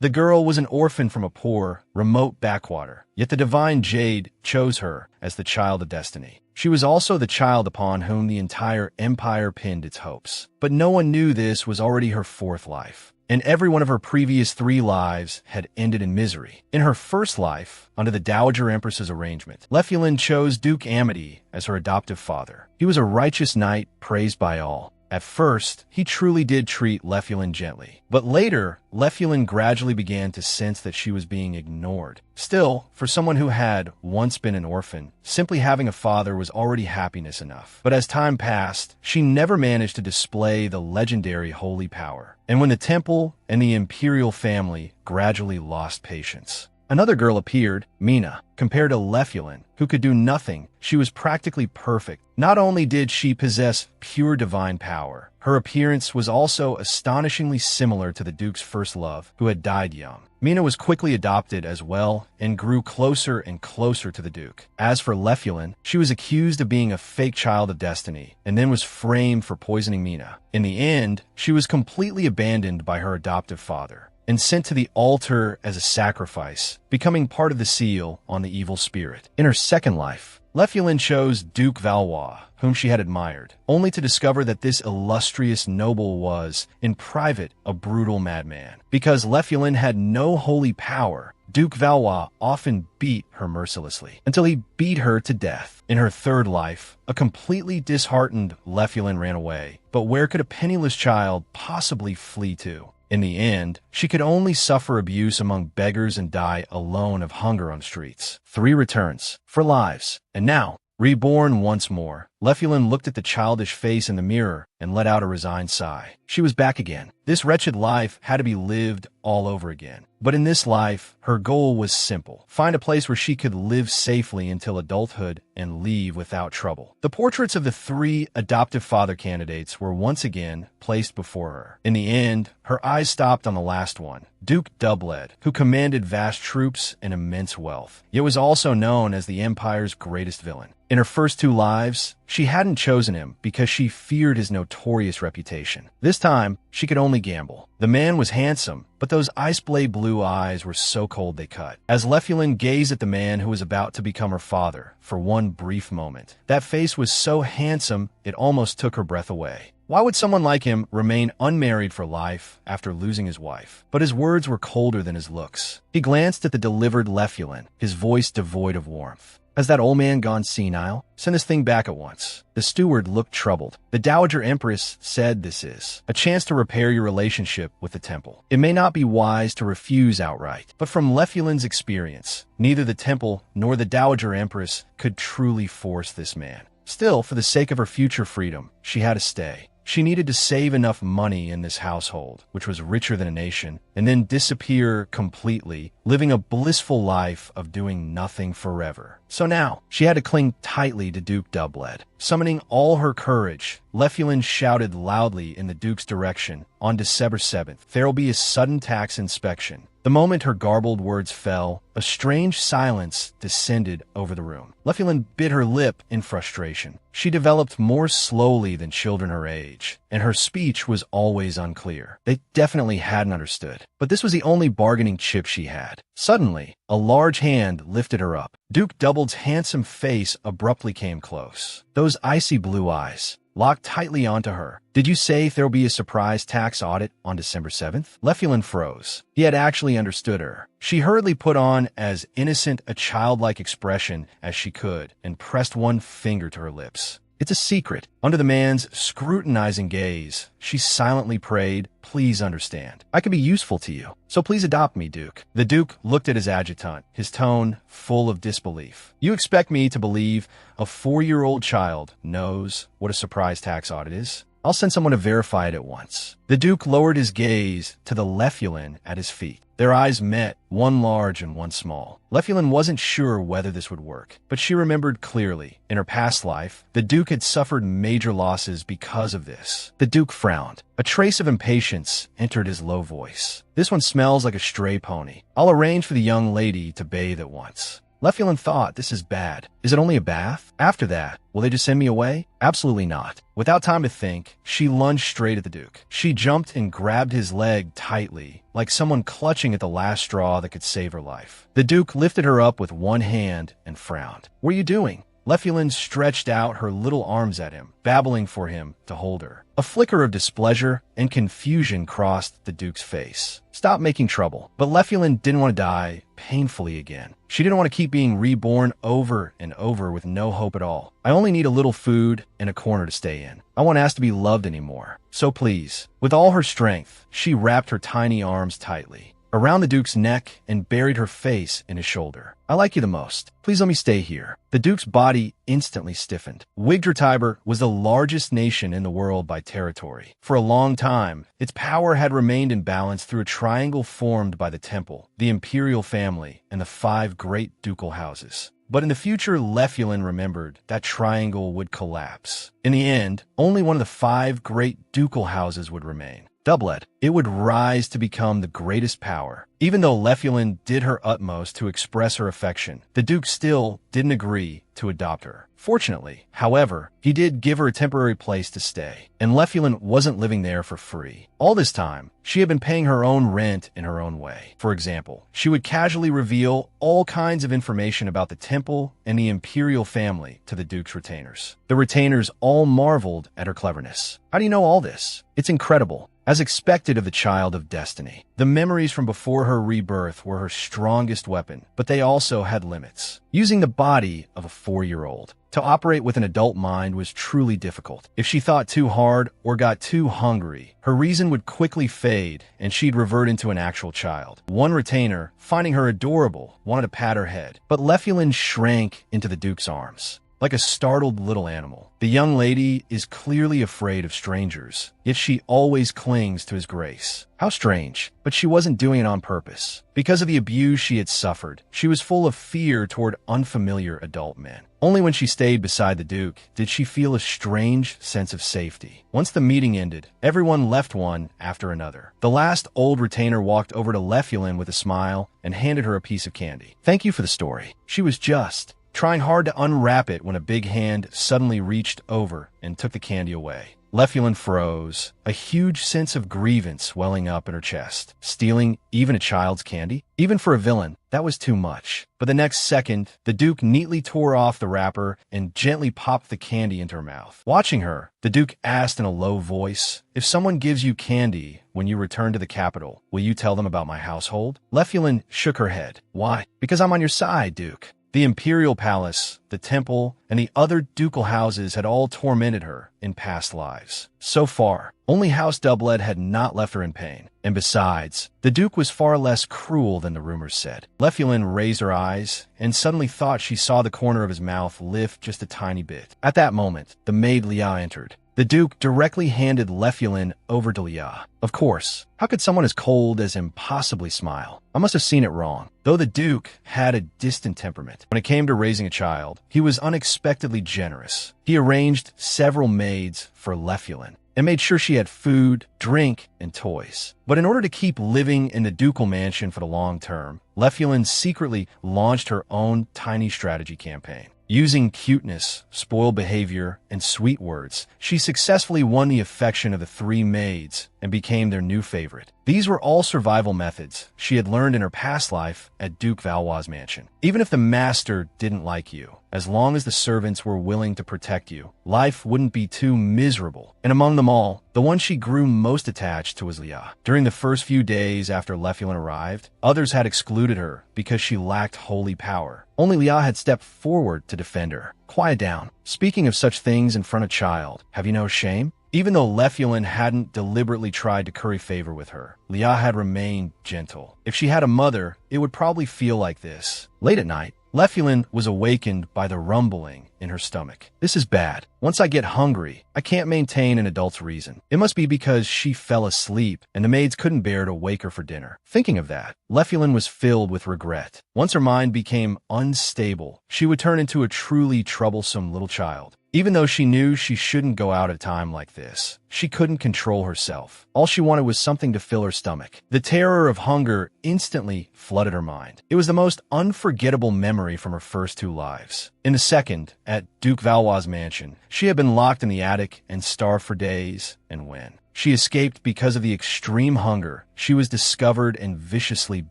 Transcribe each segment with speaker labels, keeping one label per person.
Speaker 1: The girl was an orphan from a poor, remote backwater, yet the divine Jade chose her as the child of destiny. She was also the child upon whom the entire empire pinned its hopes. But no one knew this was already her fourth life, and every one of her previous 3 lives had ended in misery. In her first life, under the Dowager Empress's arrangement, Lefulin chose Duke Amity as her adoptive father. He was a righteous knight praised by all. At first, he truly did treat Lefulin gently, but later, Lefulin gradually began to sense that she was being ignored. Still, for someone who had once been an orphan, simply having a father was already happiness enough. But as time passed, she never managed to display the legendary holy power. And when the temple and the imperial family gradually lost patience, another girl appeared, Mina. Compared to Lefulin, who could do nothing, she was practically perfect. Not only did she possess pure divine power, her appearance was also astonishingly similar to the Duke's first love, who had died young. Mina was quickly adopted as well and grew closer and closer to the Duke. As for Lefulin, she was accused of being a fake child of destiny and then was framed for poisoning Mina. In the end, she was completely abandoned by her adoptive father and sent to the altar as a sacrifice, becoming part of the seal on the evil spirit. In her second life, Lefulin chose Duke Valois, whom she had admired, only to discover that this illustrious noble was, in private, a brutal madman. Because Lefulin had no holy power, Duke Valois often beat her mercilessly, until he beat her to death. In her third life, a completely disheartened Lefulin ran away. But where could a penniless child possibly flee to? In the end, she could only suffer abuse among beggars and die alone of hunger on streets. 3 returns, for lives. And now, reborn once more, Lefulin looked at the childish face in the mirror and let out a resigned sigh. She was back again. This wretched life had to be lived all over again. But in this life, her goal was simple: find a place where she could live safely until adulthood and leave without trouble. The portraits of the 3 adoptive father candidates were once again placed before her. In the end, her eyes stopped on the last one, Duke Doubled, who commanded vast troops and immense wealth, yet was also known as the Empire's greatest villain. In her first 2 lives, she hadn't chosen him because she feared his notorious reputation. This time, she could only gamble. The man was handsome, but those ice-blade blue eyes were so cold they cut. As Lefulin gazed at the man who was about to become her father for one brief moment, that face was so handsome it almost took her breath away. Why would someone like him remain unmarried for life after losing his wife? But his words were colder than his looks. He glanced at the delivered Lefulin, his voice devoid of warmth. Has that old man gone senile? Send this thing back at once. The steward looked troubled. The Dowager Empress said this is a chance to repair your relationship with the temple. It may not be wise to refuse outright, but from Lefulin's experience, neither the temple nor the Dowager Empress could truly force this man. Still, for the sake of her future freedom, she had to stay. She needed to save enough money in this household, which was richer than a nation, and then disappear completely, living a blissful life of doing nothing forever. So now, she had to cling tightly to Duke Doubled. Summoning all her courage, Lefulin shouted loudly in the Duke's direction, "On December 7th, there'll be a sudden tax inspection." The moment her garbled words fell, a strange silence descended over the room. Lefulin bit her lip in frustration. She developed more slowly than children her age, and her speech was always unclear. They definitely hadn't understood. But this was the only bargaining chip she had. Suddenly, a large hand lifted her up. Duke Doubled's handsome face abruptly came close. Those icy blue eyes locked tightly onto her. "Did you say there'll be a surprise tax audit on December 7th? Lefulin froze. He had actually understood her. She hurriedly put on as innocent a childlike expression as she could and pressed one finger to her lips. "It's a secret." Under the man's scrutinizing gaze, she silently prayed, "Please understand. I can be useful to you, so please adopt me, Duke." The Duke looked at his adjutant, his tone full of disbelief. "You expect me to believe a 4-year-old child knows what a surprise tax audit is? I'll send someone to verify it at once." The Duke lowered his gaze to the Lefulin at his feet. Their eyes met, one large and one small. Lefulin wasn't sure whether this would work, but she remembered clearly. In her past life, the Duke had suffered major losses because of this. The Duke frowned. A trace of impatience entered his low voice. "This one smells like a stray pony. I'll arrange for the young lady to bathe at once." Lefulin thought, this is bad. Is it only a bath? After that, will they just send me away? Absolutely not. Without time to think, she lunged straight at the Duke. She jumped and grabbed his leg tightly, like someone clutching at the last straw that could save her life. The Duke lifted her up with one hand and frowned. What are you doing? Lefulin stretched out her little arms at him, babbling for him to hold her. A flicker of displeasure and confusion crossed the Duke's face. Stop making trouble. But Lefulin didn't want to die painfully again. She didn't want to keep being reborn over and over with no hope at all. I only need a little food and a corner to stay in. I won't ask to be loved anymore. So please. With all her strength, she wrapped her tiny arms tightly around the Duke's neck and buried her face in his shoulder. I like you the most. Please let me stay here. The Duke's body instantly stiffened. Yggdratiber was the largest nation in the world by territory. For a long time, its power had remained in balance through a triangle formed by the temple, the imperial family, and the 5 great ducal houses. But in the future, Lefulin remembered that triangle would collapse. In the end, only one of the 5 great ducal houses would remain. Doublet, it would rise to become the greatest power. Even though Lefulin did her utmost to express her affection, the Duke still didn't agree to adopt her. Fortunately, however, he did give her a temporary place to stay, and Lefulin wasn't living there for free. All this time, she had been paying her own rent in her own way. For example, she would casually reveal all kinds of information about the temple and the imperial family to the Duke's retainers. The retainers all marveled at her cleverness. How do you know all this? It's incredible. As expected of the child of destiny, the memories from before her rebirth were her strongest weapon, but they also had limits. Using the body of a 4-year-old to operate with an adult mind was truly difficult. If she thought too hard or got too hungry, her reason would quickly fade and she'd revert into an actual child. One retainer, finding her adorable, wanted to pat her head, but Lefulin shrank into the Duke's arms. Like a startled little animal. The young lady is clearly afraid of strangers, yet she always clings to his grace. How strange, but she wasn't doing it on purpose. Because of the abuse she had suffered, she was full of fear toward unfamiliar adult men. Only when she stayed beside the Duke did she feel a strange sense of safety. Once the meeting ended, everyone left one after another. The last old retainer walked over to Lefulin with a smile and handed her a piece of candy. Thank you for the story. She was just trying hard to unwrap it when a big hand suddenly reached over and took the candy away. Lefulin froze, a huge sense of grievance welling up in her chest. Stealing even a child's candy? Even for a villain, that was too much. But the next second, the Duke neatly tore off the wrapper and gently popped the candy into her mouth. Watching her, the Duke asked in a low voice, "If someone gives you candy when you return to the capital, will you tell them about my household?" Lefulin shook her head. Why? Because I'm on your side, Duke. The imperial palace, the temple, and the other ducal houses had all tormented her in past lives. So far, only House Doublet had not left her in pain. And besides, the Duke was far less cruel than the rumors said. Lefulin raised her eyes and suddenly thought she saw the corner of his mouth lift just a tiny bit. At that moment, the maid Lia entered. The Duke directly handed Lefulin over to Lia. Of course, how could someone as cold as him possibly smile? I must have seen it wrong. Though the Duke had a distant temperament, when it came to raising a child, he was unexpectedly generous. He arranged several maids for Lefulin and made sure she had food, drink, and toys. But in order to keep living in the ducal mansion for the long term, Lefulin secretly launched her own tiny strategy campaign. Using cuteness, spoiled behavior, and sweet words, she successfully won the affection of the 3 maids and became their new favorite. These were all survival methods she had learned in her past life at Duke Valois' mansion. Even if the master didn't like you, as long as the servants were willing to protect you, life wouldn't be too miserable. And among them all, the one she grew most attached to was Lia. During the first few days after Lefulin arrived, others had excluded her because she lacked holy power. Only Lia had stepped forward to defend her. Quiet down. Speaking of such things in front of child, have you no shame? Even though Lefulin hadn't deliberately tried to curry favor with her, Lia had remained gentle. If she had a mother, it would probably feel like this. Late at night, Lefulin was awakened by the rumbling in her stomach. This is bad. Once I get hungry, I can't maintain an adult's reason. It must be because she fell asleep and the maids couldn't bear to wake her for dinner. Thinking of that, Lefulin was filled with regret. Once her mind became unstable, she would turn into a truly troublesome little child. Even though she knew she shouldn't go out at a time like this, she couldn't control herself. All she wanted was something to fill her stomach. The terror of hunger instantly flooded her mind. It was the most unforgettable memory from her first 2 lives. In the second, at Duke Valois' mansion, she had been locked in the attic and starved for days, and when she escaped because of the extreme hunger, she was discovered and viciously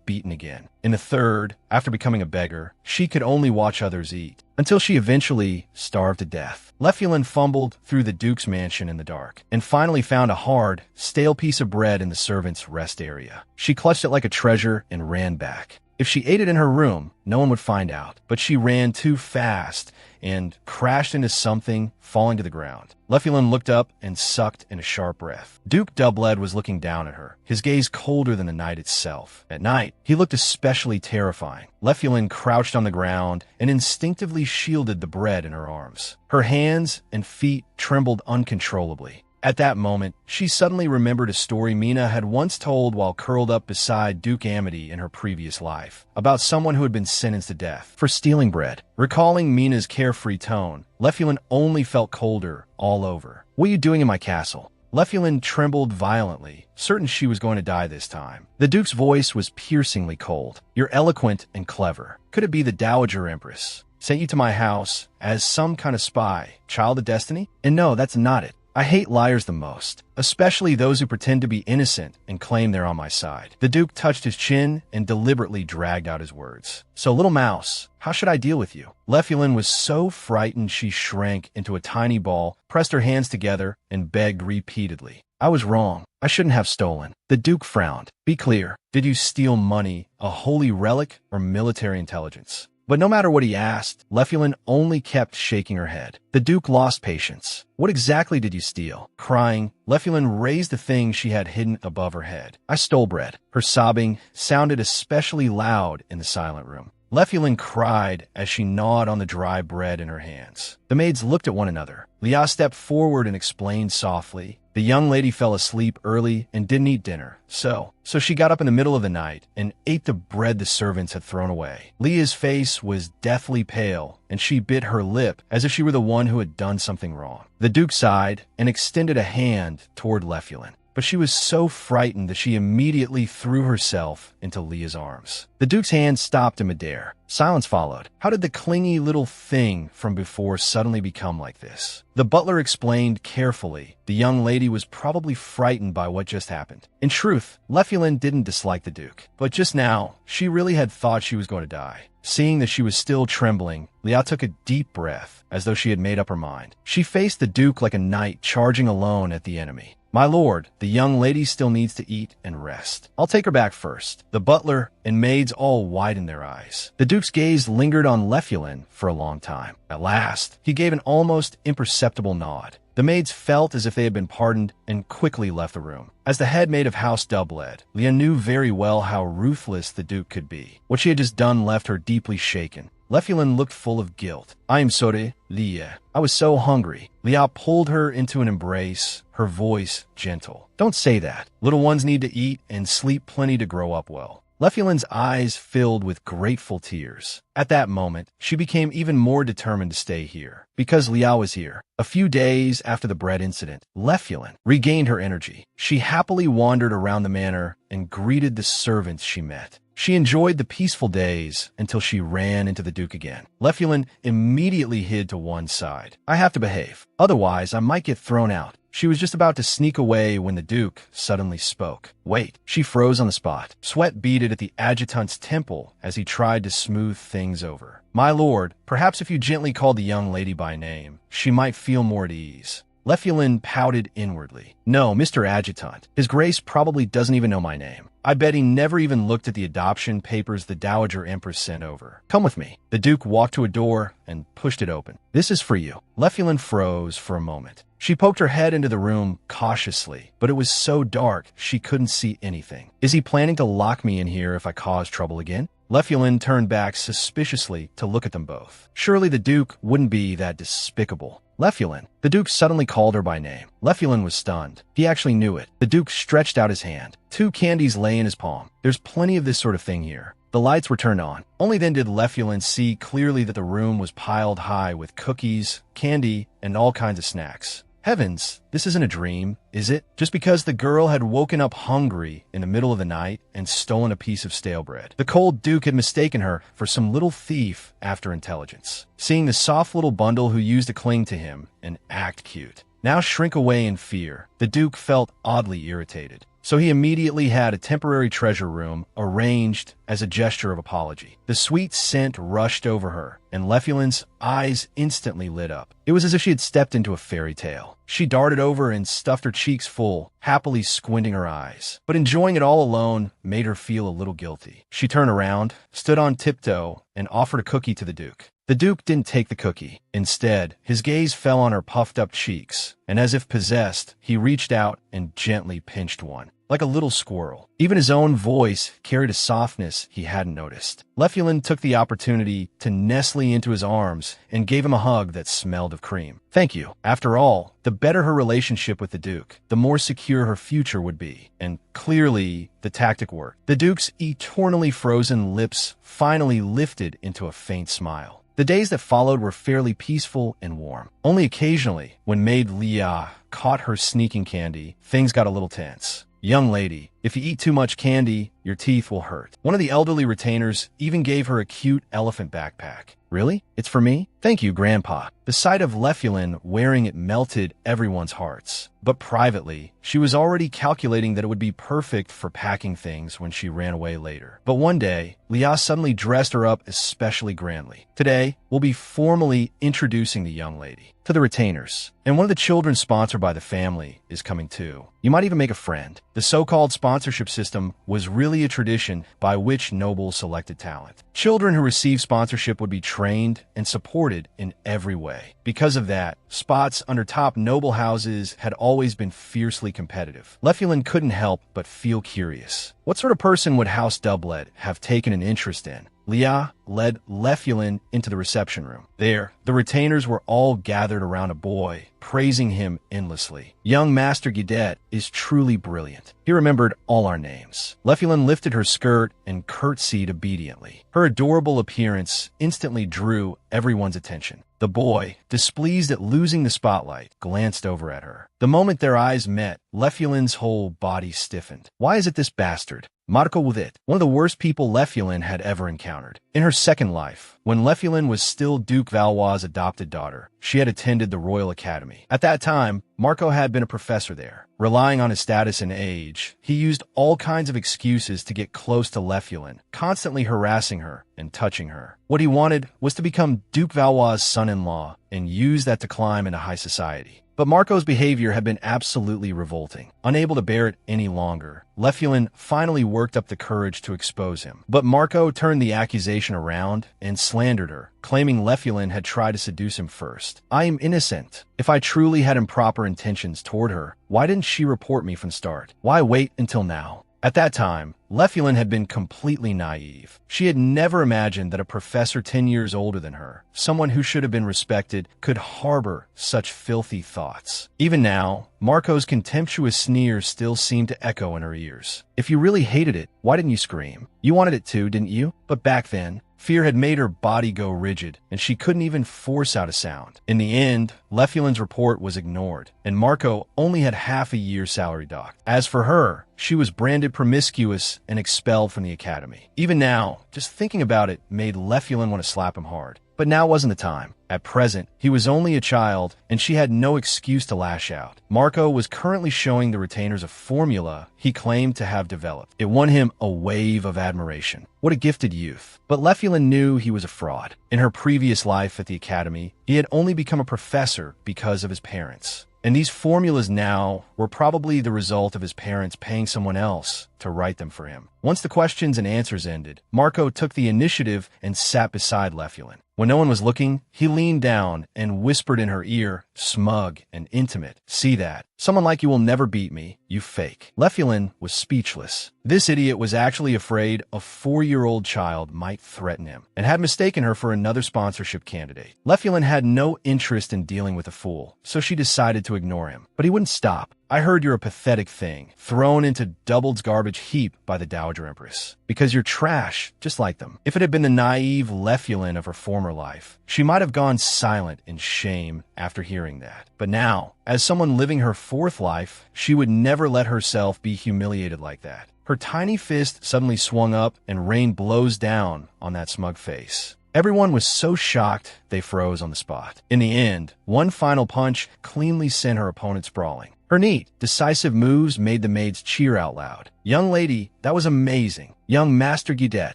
Speaker 1: beaten again. In the third, after becoming a beggar, she could only watch others eat, until she eventually starved to death. Lefulin fumbled through the Duke's mansion in the dark, and finally found a hard, stale piece of bread in the servants' rest area. She clutched it like a treasure and ran back. If she ate it in her room, no one would find out, but she ran too fast and crashed into something, falling to the ground. Lefulin looked up and sucked in a sharp breath. Duke Doubled was looking down at her, his gaze colder than the night itself. At night, he looked especially terrifying. Lefulin crouched on the ground and instinctively shielded the bread in her arms. Her hands and feet trembled uncontrollably. At that moment, she suddenly remembered a story Mina had once told while curled up beside Duke Amity in her previous life, about someone who had been sentenced to death for stealing bread. Recalling Mina's carefree tone, Lefulin only felt colder all over. "What are you doing in my castle?" Lefulin trembled violently, certain she was going to die this time. The Duke's voice was piercingly cold. "You're eloquent and clever. Could it be the Dowager Empress sent you to my house as some kind of spy, child of destiny? And no, that's not it. I hate liars the most, especially those who pretend to be innocent and claim they're on my side." The Duke touched his chin and deliberately dragged out his words. "So, little mouse, how should I deal with you?" Lefulin was so frightened she shrank into a tiny ball, pressed her hands together, and begged repeatedly. "I was wrong. I shouldn't have stolen." The Duke frowned. "Be clear. Did you steal money, a holy relic, or military intelligence?" But no matter what he asked, Lefulin only kept shaking her head. The Duke lost patience. "What exactly did you steal?" Crying, Lefulin raised the thing she had hidden above her head. "I stole bread." Her sobbing sounded especially loud in the silent room. Lefulin cried as she gnawed on the dry bread in her hands. The maids looked at one another. Leah stepped forward and explained softly. "The young lady fell asleep early and didn't eat dinner, so she got up in the middle of the night and ate the bread the servants had thrown away." Leah's face was deathly pale, and she bit her lip as if she were the one who had done something wrong. The Duke sighed and extended a hand toward Lefulin, but she was so frightened that she immediately threw herself into Leah's arms. The Duke's hand stopped in midair. Silence followed. How did the clingy little thing from before suddenly become like this? The butler explained carefully. The young lady was probably frightened by what just happened. In truth, Lefulin didn't dislike the Duke, but just now, she really had thought she was going to die. Seeing that she was still trembling, Liao took a deep breath, as though she had made up her mind. She faced the Duke like a knight charging alone at the enemy. "My lord, the young lady still needs to eat and rest. I'll take her back first." The butler and maids all widened their eyes. The Duke's gaze lingered on Lefulin for a long time. At last, he gave an almost imperceptible nod. The maids felt as if they had been pardoned and quickly left the room. As the head maid of House Doubled, Leah knew very well how ruthless the Duke could be. What she had just done left her deeply shaken. Lefulin looked full of guilt. "I am sorry, Leah. I was so hungry." Leah pulled her into an embrace, her voice gentle. "Don't say that. Little ones need to eat and sleep plenty to grow up well." Lefulin's eyes filled with grateful tears. At that moment, she became even more determined to stay here, because Liao was here. A few days after the bread incident, Lefulin regained her energy. She happily wandered around the manor and greeted the servants she met. She enjoyed the peaceful days until she ran into the Duke again. Lefulin immediately hid to one side. "I have to behave, otherwise I might get thrown out." She was just about to sneak away when the Duke suddenly spoke. "Wait." She froze on the spot. Sweat beaded at the adjutant's temple as he tried to smooth things over. "My lord, perhaps if you gently called the young lady by name, she might feel more at ease." Lefulin pouted inwardly. "No, Mr. Adjutant. His Grace probably doesn't even know my name. I bet he never even looked at the adoption papers the Dowager Empress sent over. Come with me." The Duke walked to a door and pushed it open. "This is for you." Lefulin froze for a moment. She poked her head into the room cautiously, but it was so dark she couldn't see anything. "Is he planning to lock me in here if I cause trouble again?" Lefulin turned back suspiciously to look at them both. Surely the Duke wouldn't be that despicable. Lefulin. The Duke suddenly called her by name. Lefulin was stunned. He actually knew it. The Duke stretched out his hand. 2 candies lay in his palm. There's plenty of this sort of thing here. The lights were turned on. Only then did Lefulin see clearly that the room was piled high with cookies, candy, and all kinds of snacks. Heavens, this isn't a dream, is it? Just because the girl had woken up hungry in the middle of the night and stolen a piece of stale bread. The cold Duke had mistaken her for some little thief after intelligence. Seeing the soft little bundle who used to cling to him and act cute, now shrink away in fear, the Duke felt oddly irritated. So he immediately had a temporary treasure room arranged as a gesture of apology. The sweet scent rushed over her, and Lefulin's eyes instantly lit up. It was as if she had stepped into a fairy tale. She darted over and stuffed her cheeks full, happily squinting her eyes. But enjoying it all alone made her feel a little guilty. She turned around, stood on tiptoe, and offered a cookie to the Duke. The Duke didn't take the cookie. Instead, his gaze fell on her puffed-up cheeks, and as if possessed, he reached out and gently pinched one. Like a little squirrel. Even his own voice carried a softness he hadn't noticed. Lefulin took the opportunity to nestle into his arms and gave him a hug that smelled of cream. Thank you. After all, the better her relationship with the Duke, the more secure her future would be. And clearly, the tactic worked. The Duke's eternally frozen lips finally lifted into a faint smile. The days that followed were fairly peaceful and warm. Only occasionally, when maid Leah caught her sneaking candy, things got a little tense. Young lady, if you eat too much candy, your teeth will hurt. One of the elderly retainers even gave her a cute elephant backpack. Really? It's for me? Thank you, Grandpa. The sight of Lefulin wearing it melted everyone's hearts. But privately, she was already calculating that it would be perfect for packing things when she ran away later. But one day, Leah suddenly dressed her up especially grandly. Today, we'll be formally introducing the young lady to the retainers. And one of the children sponsored by the family is coming too. You might even make a friend. The so-called sponsorship system was really a tradition by which nobles selected talent. Children who received sponsorship would be trained and supported in every way. Because of that, spots under top noble houses had always been fiercely competitive. Lefulin couldn't help but feel curious. What sort of person would House Doublet have taken an interest in? Leah led Lefulin into the reception room. There, the retainers were all gathered around a boy, praising him endlessly. Young Master Guidet is truly brilliant. He remembered all our names. Lefulin lifted her skirt and curtsied obediently. Her adorable appearance instantly drew everyone's attention. The boy, displeased at losing the spotlight, glanced over at her. The moment their eyes met, Lefulin's whole body stiffened. Why is it this bastard? Marco Withit, one of the worst people Lefulin had ever encountered. In her second life, when Lefulin was still Duke Valois' adopted daughter, she had attended the Royal Academy. At that time, Marco had been a professor there. Relying on his status and age, he used all kinds of excuses to get close to Lefulin, constantly harassing her and touching her. What he wanted was to become Duke Valois' son-in-law and use that to climb into high society. But Marco's behavior had been absolutely revolting. Unable to bear it any longer, Lefulin finally worked up the courage to expose him. But Marco turned the accusation around and slandered her, claiming Lefulin had tried to seduce him first. I am innocent. If I truly had improper intentions toward her, why didn't she report me from the start? Why wait until now? At that time, Lefulin had been completely naive. She had never imagined that a professor 10 years older than her, someone who should have been respected, could harbor such filthy thoughts. Even now, Marco's contemptuous sneer still seemed to echo in her ears. If you really hated it, why didn't you scream? You wanted it too, didn't you? But back then, fear had made her body go rigid, and she couldn't even force out a sound. In the end, Lefulin's report was ignored, and Marco only had half a year's salary docked. As for her, she was branded promiscuous and expelled from the academy. Even now, just thinking about it made Lefulin want to slap him hard. But now wasn't the time. At present, he was only a child, and she had no excuse to lash out. Marco was currently showing the retainers a formula he claimed to have developed. It won him a wave of admiration. What a gifted youth. But Lefulin knew he was a fraud. In her previous life at the academy, he had only become a professor because of his parents. And these formulas now were probably the result of his parents paying someone else to write them for him. Once the questions and answers ended, Marco took the initiative and sat beside Lefulin. When no one was looking, he leaned down and whispered in her ear, smug and intimate, "See that? Someone like you will never beat me, you fake." Lefulin was speechless. This idiot was actually afraid a 4-year-old child might threaten him and had mistaken her for another sponsorship candidate. Lefulin had no interest in dealing with a fool, so she decided to ignore him. But he wouldn't stop. I heard you're a pathetic thing, thrown into Doubled's garbage heap by the Dowager Empress. Because you're trash, just like them. If it had been the naive Lefulin of her former life, she might have gone silent in shame after hearing that. But now, as someone living her fourth life, she would never let herself be humiliated like that. Her tiny fist suddenly swung up and rain blows down on that smug face. Everyone was so shocked they froze on the spot. In the end, one final punch cleanly sent her opponent sprawling. Her neat, decisive moves made the maids cheer out loud. Young lady, that was amazing. Young Master Guidet.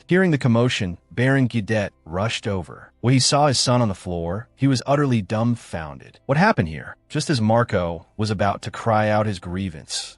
Speaker 1: Hearing the commotion, Baron Guidet rushed over. When he saw his son on the floor, he was utterly dumbfounded. What happened here? Just as Marco was about to cry out his grievance,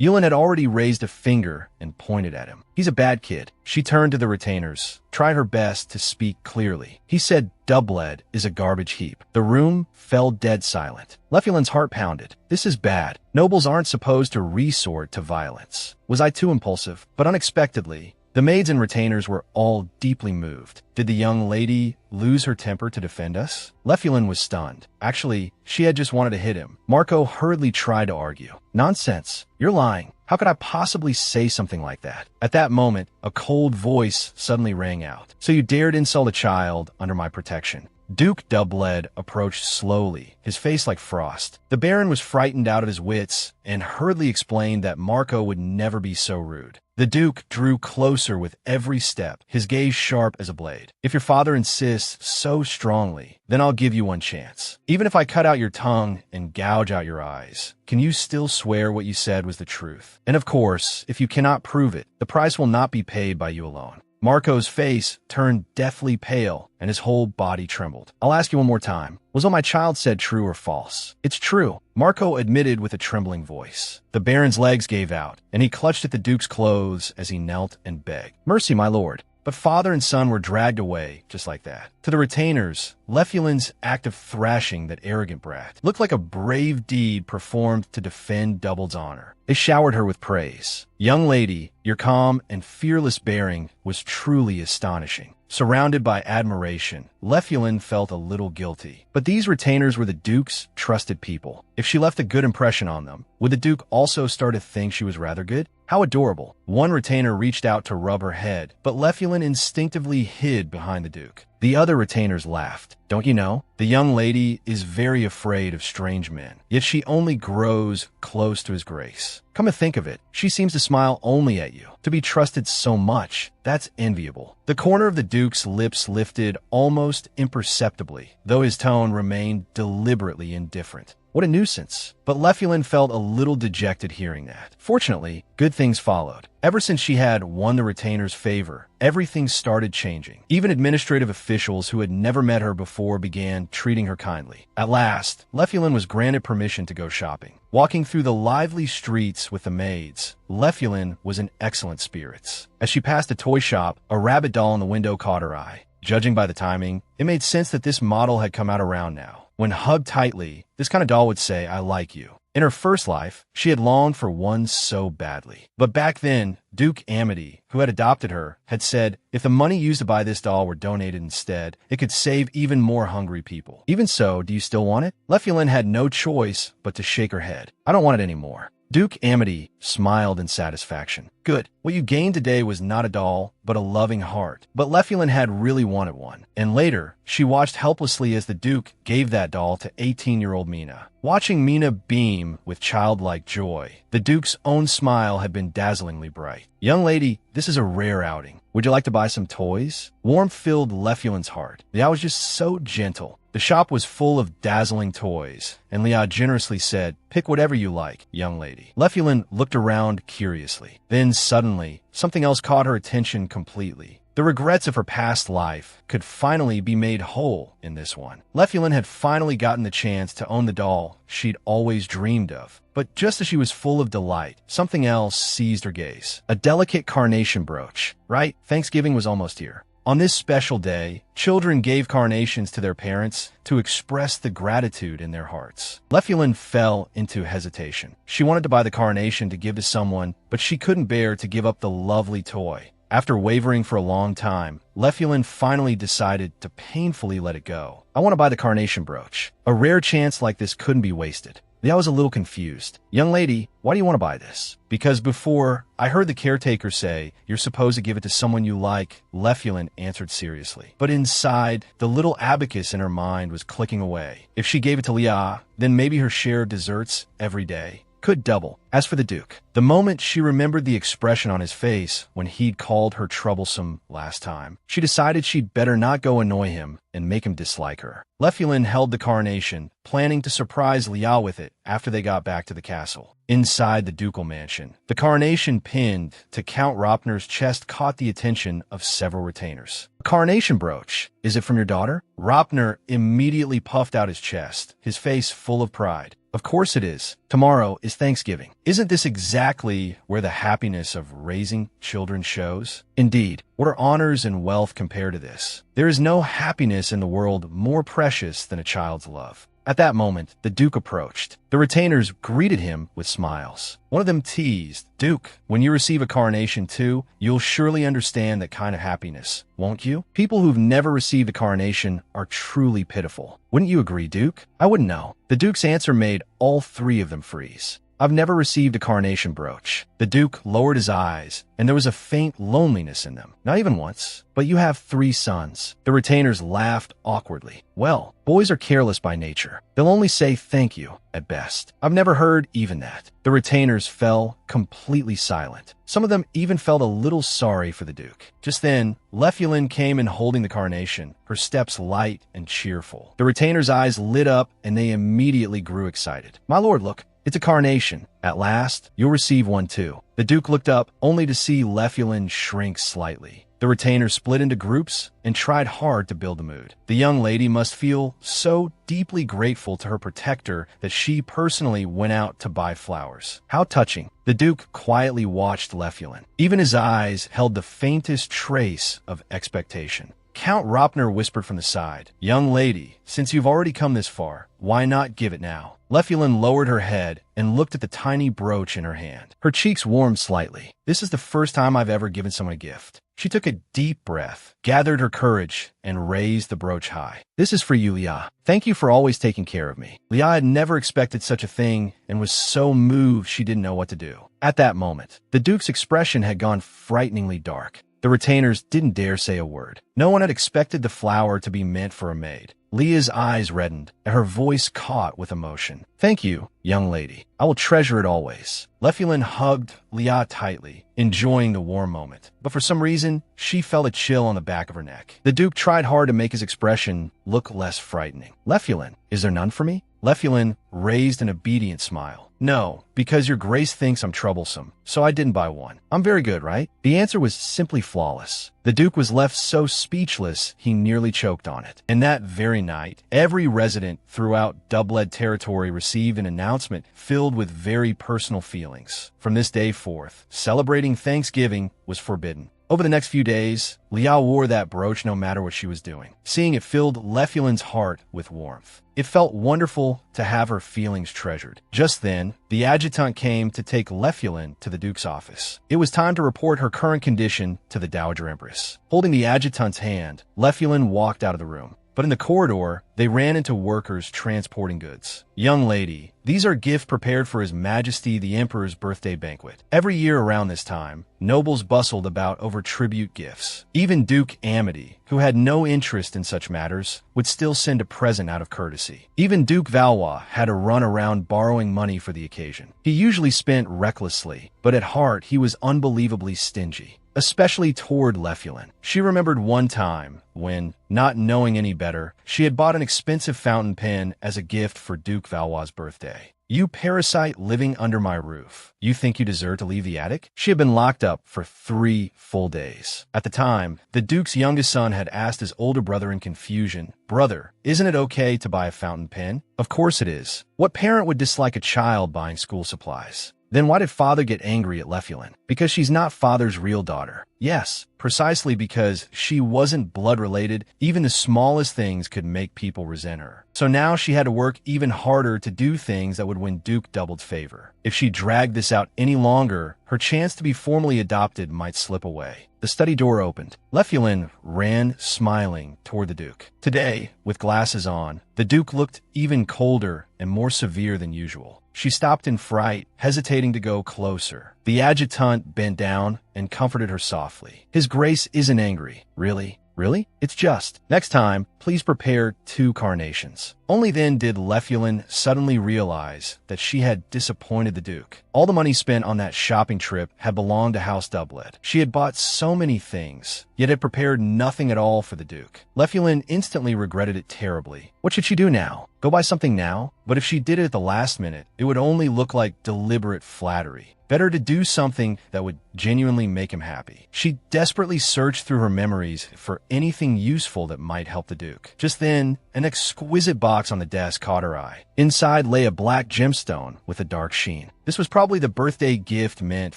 Speaker 1: Yulin had already raised a finger and pointed at him. He's a bad kid. She turned to the retainers, tried her best to speak clearly. He said Doubled is a garbage heap. The room fell dead silent. Lefulin's heart pounded. This is bad. Nobles aren't supposed to resort to violence. Was I too impulsive? But unexpectedly, the maids and retainers were all deeply moved. Did the young lady lose her temper to defend us? Lefulin was stunned. Actually, she had just wanted to hit him. Marco hurriedly tried to argue. Nonsense. You're lying. How could I possibly say something like that? At that moment, a cold voice suddenly rang out. So you dared insult a child under my protection. Duke Doubled approached slowly, his face like frost. The Baron was frightened out of his wits and hurriedly explained that Marco would never be so rude. The Duke drew closer with every step, his gaze sharp as a blade. If your father insists so strongly, then I'll give you one chance. Even if I cut out your tongue and gouge out your eyes, can you still swear what you said was the truth? And of course, if you cannot prove it, the price will not be paid by you alone. Marco's face turned deathly pale, and his whole body trembled. I'll ask you one more time. Was what my child said true or false? It's true, Marco admitted with a trembling voice. The Baron's legs gave out, and he clutched at the Duke's clothes as he knelt and begged. Mercy, my lord. But father and son were dragged away just like that. To the retainers, Lefulin's act of thrashing that arrogant brat looked like a brave deed performed to defend Doubled's honor. They showered her with praise. Young lady, your calm and fearless bearing was truly astonishing. Surrounded by admiration, Lefulin felt a little guilty. But these retainers were the Duke's trusted people. If she left a good impression on them, would the Duke also start to think she was rather good? How adorable. One retainer reached out to rub her head, but Lefulin instinctively hid behind the Duke. The other retainers laughed. Don't you know? The young lady is very afraid of strange men, yet she only grows close to his grace. Come to think of it, she seems to smile only at you. To be trusted so much, that's enviable. The corner of the Duke's lips lifted almost imperceptibly, though his tone remained deliberately indifferent. What a nuisance. But Lefulin felt a little dejected hearing that. Fortunately, good things followed. Ever since she had won the retainer's favor, everything started changing. Even administrative officials who had never met her before began treating her kindly. At last, Lefulin was granted permission to go shopping. Walking through the lively streets with the maids, Lefulin was in excellent spirits. As she passed a toy shop, a rabbit doll in the window caught her eye. Judging by the timing, it made sense that this model had come out around now. When hugged tightly, this kind of doll would say, I like you. In her first life, she had longed for one so badly. But back then, Duke Amity, who had adopted her, had said if the money used to buy this doll were donated instead, it could save even more hungry people. Even so, do you still want it? Lefulin had no choice but to shake her head. I don't want it anymore. Duke Amity smiled in satisfaction. Good. What you gained today was not a doll, but a loving heart. But Lefulin had really wanted one. And later, she watched helplessly as the Duke gave that doll to 18-year-old Mina. Watching Mina beam with childlike joy, the Duke's own smile had been dazzlingly bright. Young lady, this is a rare outing. Would you like to buy some toys? Warmth filled Lefulin's heart. Liao was just so gentle. The shop was full of dazzling toys, and Liao generously said, pick whatever you like, young lady. Lefulin looked around curiously. Then suddenly, something else caught her attention completely. The regrets of her past life could finally be made whole in this one. Lefulin had finally gotten the chance to own the doll she'd always dreamed of. But just as she was full of delight, something else seized her gaze. A delicate carnation brooch. Right? Thanksgiving was almost here. On this special day, children gave carnations to their parents to express the gratitude in their hearts. Lefulin fell into hesitation. She wanted to buy the carnation to give to someone, but she couldn't bear to give up the lovely toy. After wavering for a long time, Lefulin finally decided to painfully let it go. I want to buy the carnation brooch. A rare chance like this couldn't be wasted. Liao was a little confused. Young lady, why do you want to buy this? Because before, I heard the caretaker say, you're supposed to give it to someone you like, Lefulin answered seriously. But inside, the little abacus in her mind was clicking away. If she gave it to Liao, then maybe her share of desserts every day could double. As for the Duke, the moment she remembered the expression on his face when he'd called her troublesome last time, she decided she'd better not go annoy him and make him dislike her. Lefulin held the carnation, planning to surprise Liao with it after they got back to the castle. Inside the ducal mansion, the carnation pinned to Count Ropner's chest caught the attention of several retainers. A carnation brooch. Is it from your daughter? Ropner immediately puffed out his chest, his face full of pride. Of course it is. Tomorrow is Thanksgiving. Isn't this exactly where the happiness of raising children shows? Indeed, what are honors and wealth compared to this? There is no happiness in the world more precious than a child's love. At that moment, the Duke approached. The retainers greeted him with smiles. One of them teased, Duke, when you receive a carnation too, you'll surely understand that kind of happiness, won't you? People who've never received a carnation are truly pitiful. Wouldn't you agree, Duke? I wouldn't know. The Duke's answer made all three of them freeze. I've never received a carnation brooch. The Duke lowered his eyes, and there was a faint loneliness in them. Not even once. But you have 3 sons. The retainers laughed awkwardly. Well, boys are careless by nature. They'll only say thank you, at best. I've never heard even that. The retainers fell completely silent. Some of them even felt a little sorry for the Duke. Just then, Lefulin came in holding the carnation, her steps light and cheerful. The retainers' eyes lit up, and they immediately grew excited. My lord, look. It's a carnation. At last, you'll receive one too. The Duke looked up, only to see Lefulin shrink slightly. The retainers split into groups and tried hard to build the mood. The young lady must feel so deeply grateful to her protector that she personally went out to buy flowers. How touching. The Duke quietly watched Lefulin. Even his eyes held the faintest trace of expectation. Count Ropner whispered from the side, Young lady, since you've already come this far, why not give it now? Lefulin lowered her head and looked at the tiny brooch in her hand. Her cheeks warmed slightly. This is the first time I've ever given someone a gift. She took a deep breath, gathered her courage, and raised the brooch high. This is for you, Liao. Thank you for always taking care of me. Liao had never expected such a thing and was so moved she didn't know what to do. At that moment, the Duke's expression had gone frighteningly dark. The retainers didn't dare say a word. No one had expected the flower to be meant for a maid. Leah's eyes reddened, and her voice caught with emotion. Thank you, young lady. I will treasure it always. Lefulin hugged Liao tightly, enjoying the warm moment. But for some reason, she felt a chill on the back of her neck. The Duke tried hard to make his expression look less frightening. Lefulin, is there none for me? Lefulin raised an obedient smile. No, because your grace thinks I'm troublesome, so I didn't buy one. I'm very good, right? The answer was simply flawless. The Duke was left so speechless he nearly choked on it. And that very night, every resident throughout Doubled territory received an announcement filled with very personal feelings. From this day forth, celebrating Thanksgiving was forbidden. Over the next few days, Liao wore that brooch no matter what she was doing. Seeing it filled Lefulin's heart with warmth. It felt wonderful to have her feelings treasured. Just then, the adjutant came to take Lefulin to the Duke's office. It was time to report her current condition to the Dowager Empress. Holding the adjutant's hand, Lefulin walked out of the room. But in the corridor, they ran into workers transporting goods. Young lady, these are gifts prepared for His Majesty the Emperor's birthday banquet. Every year around this time, nobles bustled about over tribute gifts. Even Duke Amity, who had no interest in such matters, would still send a present out of courtesy. Even Duke Valois had to run around borrowing money for the occasion. He usually spent recklessly, but at heart he was unbelievably stingy. Especially toward Lefulin. She remembered one time when, not knowing any better, she had bought an expensive fountain pen as a gift for Duke Valois' birthday. You parasite living under my roof. You think you deserve to leave the attic? She had been locked up for 3 full days. At the time, the Duke's youngest son had asked his older brother in confusion, Brother, isn't it okay to buy a fountain pen? Of course it is. What parent would dislike a child buying school supplies? Then why did father get angry at Lefulin? Because she's not father's real daughter. Yes, precisely because she wasn't blood-related, even the smallest things could make people resent her. So now she had to work even harder to do things that would win Duke doubled favor. If she dragged this out any longer, her chance to be formally adopted might slip away. The study door opened. Lefulin ran, smiling, toward the Duke. Today, with glasses on, the Duke looked even colder and more severe than usual. She stopped in fright, hesitating to go closer. The adjutant bent down and comforted her softly. His Grace isn't angry. Really? Really? It's just. Next time, please prepare 2 carnations. Only then did Lefulin suddenly realize that she had disappointed the Duke. All the money spent on that shopping trip had belonged to House Doublet. She had bought so many things, yet had prepared nothing at all for the Duke. Lefulin instantly regretted it terribly. What should she do now? Go buy something now? But if she did it at the last minute, it would only look like deliberate flattery. Better to do something that would genuinely make him happy. She desperately searched through her memories for anything useful that might help the Duke. Just then, an exquisite box on the desk caught her eye. Inside lay a black gemstone with a dark sheen. This was probably the birthday gift meant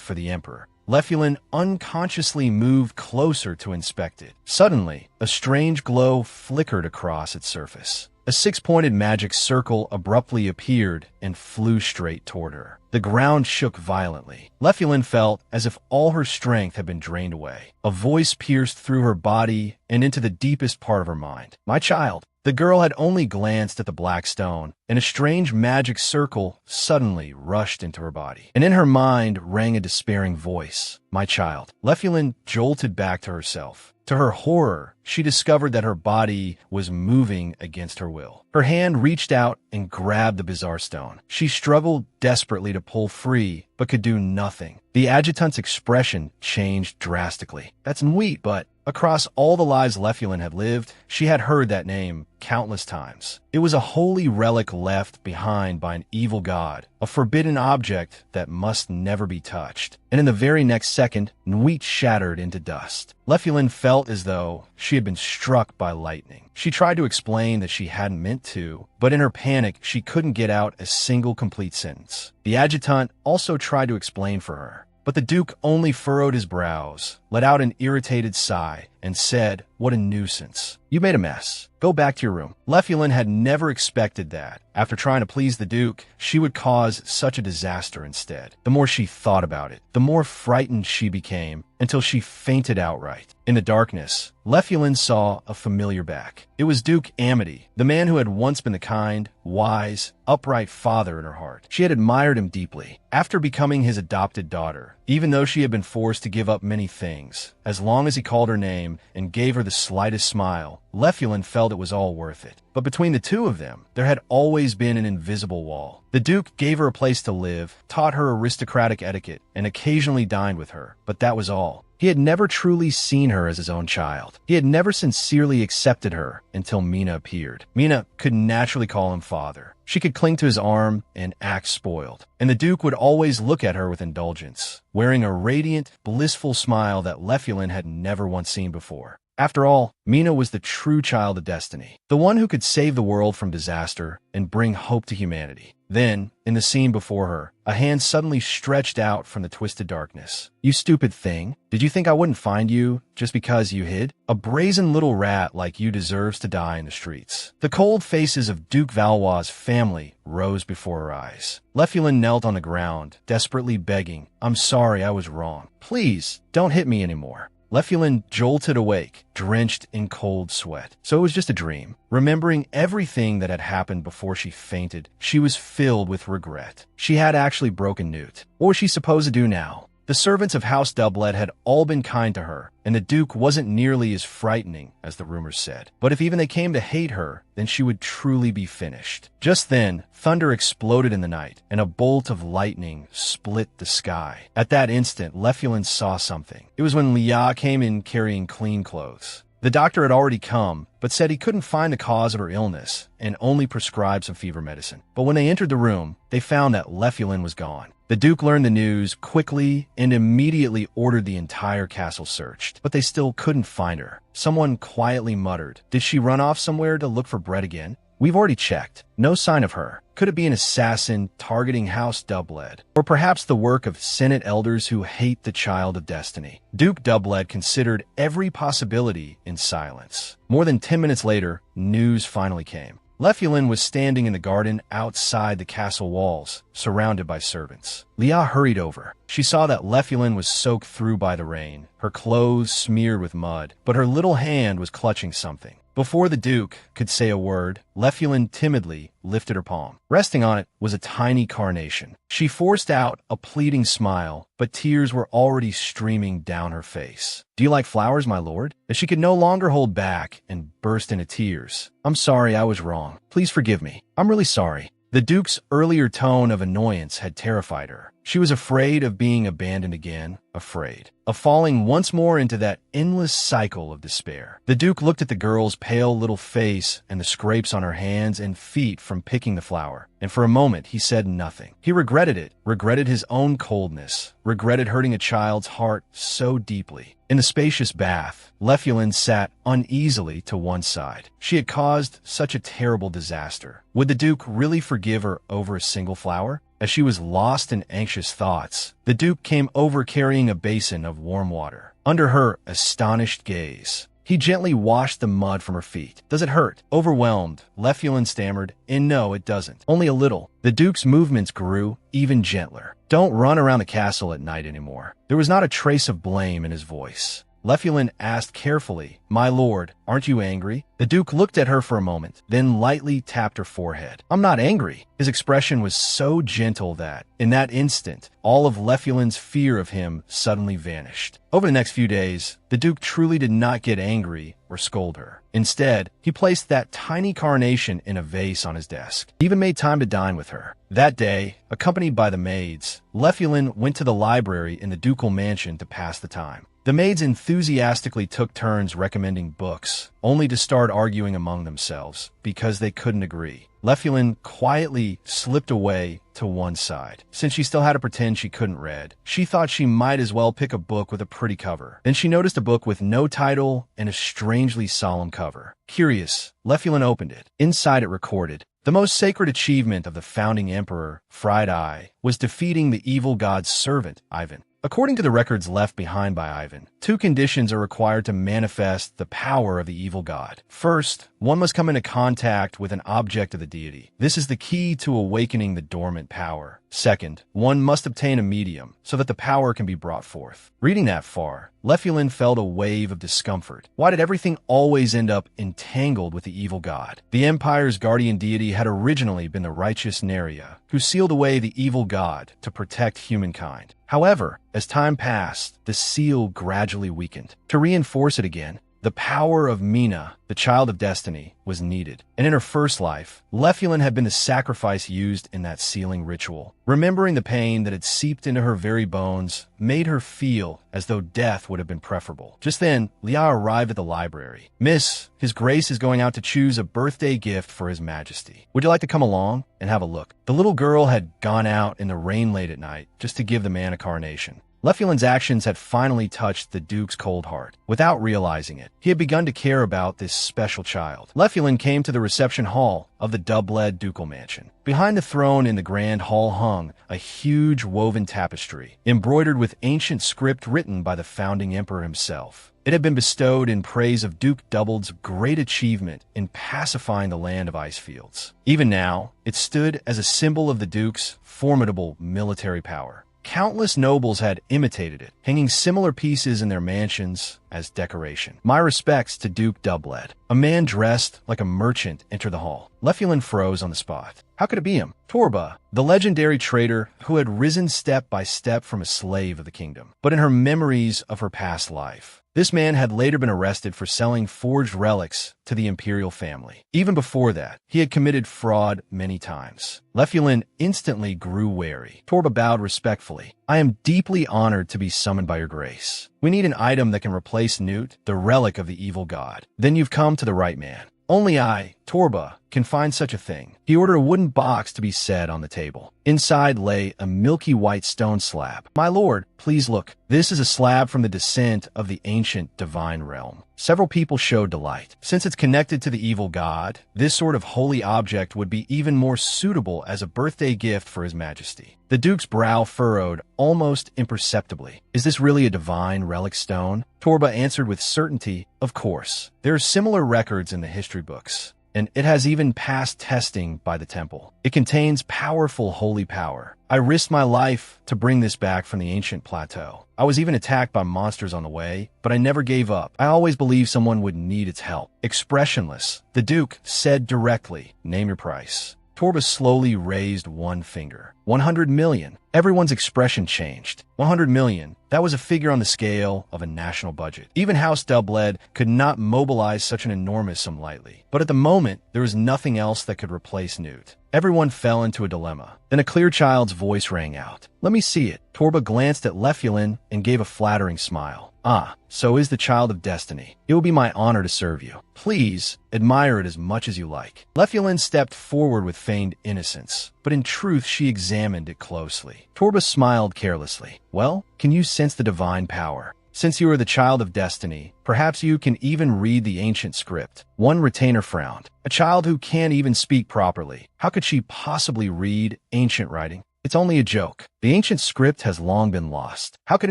Speaker 1: for the Emperor. Lefulin unconsciously moved closer to inspect it. Suddenly, a strange glow flickered across its surface. A 6-pointed magic circle abruptly appeared and flew straight toward her. The ground shook violently. Lefulin felt as if all her strength had been drained away. A voice pierced through her body and into the deepest part of her mind. "My child." The girl had only glanced at the black stone, and a strange magic circle suddenly rushed into her body. And in her mind rang a despairing voice. "My child." Lefulin jolted back to herself. To her horror, she discovered that her body was moving against her will. Her hand reached out and grabbed the bizarre stone. She struggled desperately to pull free, but could do nothing. The adjutant's expression changed drastically. "That's Nwit, but..." Across all the lives Lefulin had lived, she had heard that name countless times. It was a holy relic left behind by an evil god, a forbidden object that must never be touched. And in the very next second, Nwit shattered into dust. Lefulin felt as though she had been struck by lightning. She tried to explain that she hadn't meant to, but in her panic, she couldn't get out a single complete sentence. The adjutant also tried to explain for her, but the Duke only furrowed his brows, let out an irritated sigh, and said, "What a nuisance. You made a mess. Go back to your room." Lefulin had never expected that. After trying to please the Duke, she would cause such a disaster instead. The more she thought about it, the more frightened she became, until she fainted outright. In the darkness, Lefulin saw a familiar back. It was Duke Amity, the man who had once been the kind, wise, upright father in her heart. She had admired him deeply. After becoming his adopted daughter, even though she had been forced to give up many things, as long as he called her name and gave her the slightest smile, Lefulin felt it was all worth it. But between the two of them, there had always been an invisible wall. The Duke gave her a place to live, taught her aristocratic etiquette, and occasionally dined with her, but that was all. He had never truly seen her as his own child. He had never sincerely accepted her until Mina appeared. Mina could naturally call him father. She could cling to his arm and act spoiled. And the Duke would always look at her with indulgence, wearing a radiant, blissful smile that Lefulin had never once seen before. After all, Mina was the true child of destiny, the one who could save the world from disaster and bring hope to humanity. Then, in the scene before her, a hand suddenly stretched out from the twisted darkness. "You stupid thing. Did you think I wouldn't find you just because you hid? A brazen little rat like you deserves to die in the streets." The cold faces of Duke Valois' family rose before her eyes. Lefulin knelt on the ground, desperately begging, "I'm sorry, I was wrong. Please, don't hit me anymore." Lefulin jolted awake, drenched in cold sweat. So it was just a dream. Remembering everything that had happened before she fainted, she was filled with regret. She had actually broken Newt. What was she supposed to do now? The servants of House Doublet had all been kind to her, and the Duke wasn't nearly as frightening as the rumors said. But if even they came to hate her, then she would truly be finished. Just then, thunder exploded in the night, and a bolt of lightning split the sky. At that instant, Lefulin saw something. It was when Lia came in carrying clean clothes. The doctor had already come, but said he couldn't find the cause of her illness and only prescribed some fever medicine. But when they entered the room, they found that Lefulin was gone. The Duke learned the news quickly and immediately ordered the entire castle searched, but they still couldn't find her. Someone quietly muttered, "Did she run off somewhere to look for bread again?" We've already checked. No sign of her. Could it be an assassin targeting House Doubled? Or perhaps the work of Senate elders who hate the Child of Destiny? Duke Doubled considered every possibility in silence. More than 10 minutes later, news finally came. Lefulin was standing in the garden outside the castle walls, surrounded by servants. Lia hurried over. She saw that Lefulin was soaked through by the rain, her clothes smeared with mud, but her little hand was clutching something. Before the Duke could say a word, Lefulin timidly lifted her palm. Resting on it was a tiny carnation. She forced out a pleading smile, but tears were already streaming down her face. "Do you like flowers, my lord?" As she could no longer hold back and burst into tears. "I'm sorry, I was wrong. Please forgive me. I'm really sorry." The Duke's earlier tone of annoyance had terrified her. She was afraid of being abandoned again, afraid of falling once more into that endless cycle of despair. The Duke looked at the girl's pale little face and the scrapes on her hands and feet from picking the flower, and for a moment he said nothing. He regretted it, regretted his own coldness, regretted hurting a child's heart so deeply. In the spacious bath, Lefulin sat uneasily to one side. She had caused such a terrible disaster. Would the Duke really forgive her over a single flower? As she was lost in anxious thoughts, the Duke came over carrying a basin of warm water. Under her astonished gaze, he gently washed the mud from her feet. "Does it hurt?" Overwhelmed, Lefulin stammered, "And no, it doesn't. Only a little." The Duke's movements grew even gentler. "Don't run around the castle at night anymore." There was not a trace of blame in his voice. Lefulin asked carefully, "My lord, aren't you angry?" The Duke looked at her for a moment, then lightly tapped her forehead. "I'm not angry." His expression was so gentle that, in that instant, all of Lefulin's fear of him suddenly vanished. Over the next few days, the Duke truly did not get angry or scold her. Instead, he placed that tiny carnation in a vase on his desk. He even made time to dine with her. That day, accompanied by the maids, Lefulin went to the library in the ducal mansion to pass the time. The maids enthusiastically took turns recommending books, only to start arguing among themselves because they couldn't agree. Lefulin quietly slipped away to one side. Since she still had to pretend she couldn't read, she thought she might as well pick a book with a pretty cover. Then she noticed a book with no title and a strangely solemn cover. Curious, Lefulin opened it. Inside it recorded, "The most sacred achievement of the founding emperor, Fried Eye, was defeating the evil god's servant, Ivan." According to the records left behind by Ivan, 2 conditions are required to manifest the power of the evil god. First, one must come into contact with an object of the deity. This is the key to awakening the dormant power. Second, one must obtain a medium so that the power can be brought forth. Reading that far, Lefulin felt a wave of discomfort. Why did everything always end up entangled with the evil god? The empire's guardian deity had originally been the righteous Neria, who sealed away the evil god to protect humankind. However, as time passed, the seal gradually weakened. To reinforce it again, the power of Mina, the Child of Destiny, was needed. And in her first life, Lefulin had been the sacrifice used in that sealing ritual. Remembering the pain that had seeped into her very bones made her feel as though death would have been preferable. Just then, Lia arrived at the library. "Miss, His Grace is going out to choose a birthday gift for His Majesty. Would you like to come along and have a look?" The little girl had gone out in the rain late at night just to give the man a carnation. Lefulin's actions had finally touched the Duke's cold heart. Without realizing it, he had begun to care about this special child. Lefulin came to the reception hall of the double-led ducal mansion. Behind the throne in the grand hall hung a huge woven tapestry, embroidered with ancient script written by the founding emperor himself. It had been bestowed in praise of Duke Doubled's great achievement in pacifying the land of ice fields. Even now, it stood as a symbol of the Duke's formidable military power. Countless nobles had imitated it, hanging similar pieces in their mansions as decoration. "My respects to Duke Doubled." A man dressed like a merchant entered the hall. Lefulin froze on the spot. How could it be him? Torba, the legendary trader who had risen step by step from a slave of the kingdom. But in her memories of her past life, this man had later been arrested for selling forged relics to the imperial family. Even before that, he had committed fraud many times. Lefulin instantly grew wary. Torba bowed respectfully. "I am deeply honored to be summoned by your grace. We need an item that can replace Newt, the relic of the evil god." "Then you've come to the right man. Only I Torba can find such a thing. He ordered a wooden box to be set on the table. Inside lay a milky white stone slab. My lord, please look. This is a slab from the descent of the ancient divine realm. Several people showed delight. Since it's connected to the evil god, this sort of holy object would be even more suitable as a birthday gift for His Majesty. The Duke's brow furrowed almost imperceptibly. Is this really a divine relic stone? Torba answered with certainty, of course. There are similar records in the history books, and it has even passed testing by the temple. It contains powerful holy power. I risked my life to bring this back from the ancient plateau. I was even attacked by monsters on the way, but I never gave up. I always believed someone would need its help. Expressionless, the Duke said directly, "Name your price." Torba slowly raised one finger. 100 million. Everyone's expression changed. 100 million. That was a figure on the scale of a national budget. Even House Doubled could not mobilize such an enormous sum lightly. But at the moment, there was nothing else that could replace Newt. Everyone fell into a dilemma. Then a clear child's voice rang out. "Let me see it." Torba glanced at Lefulin and gave a flattering smile. "Ah, so is the child of destiny. It will be my honor to serve you. Please, admire it as much as you like." Lefulin stepped forward with feigned innocence, but in truth she examined it closely. Torba smiled carelessly. "Well, can you sense the divine power? Since you are the child of destiny, perhaps you can even read the ancient script." One retainer frowned. "A child who can't even speak properly. How could she possibly read ancient writing? It's only a joke. The ancient script has long been lost. How could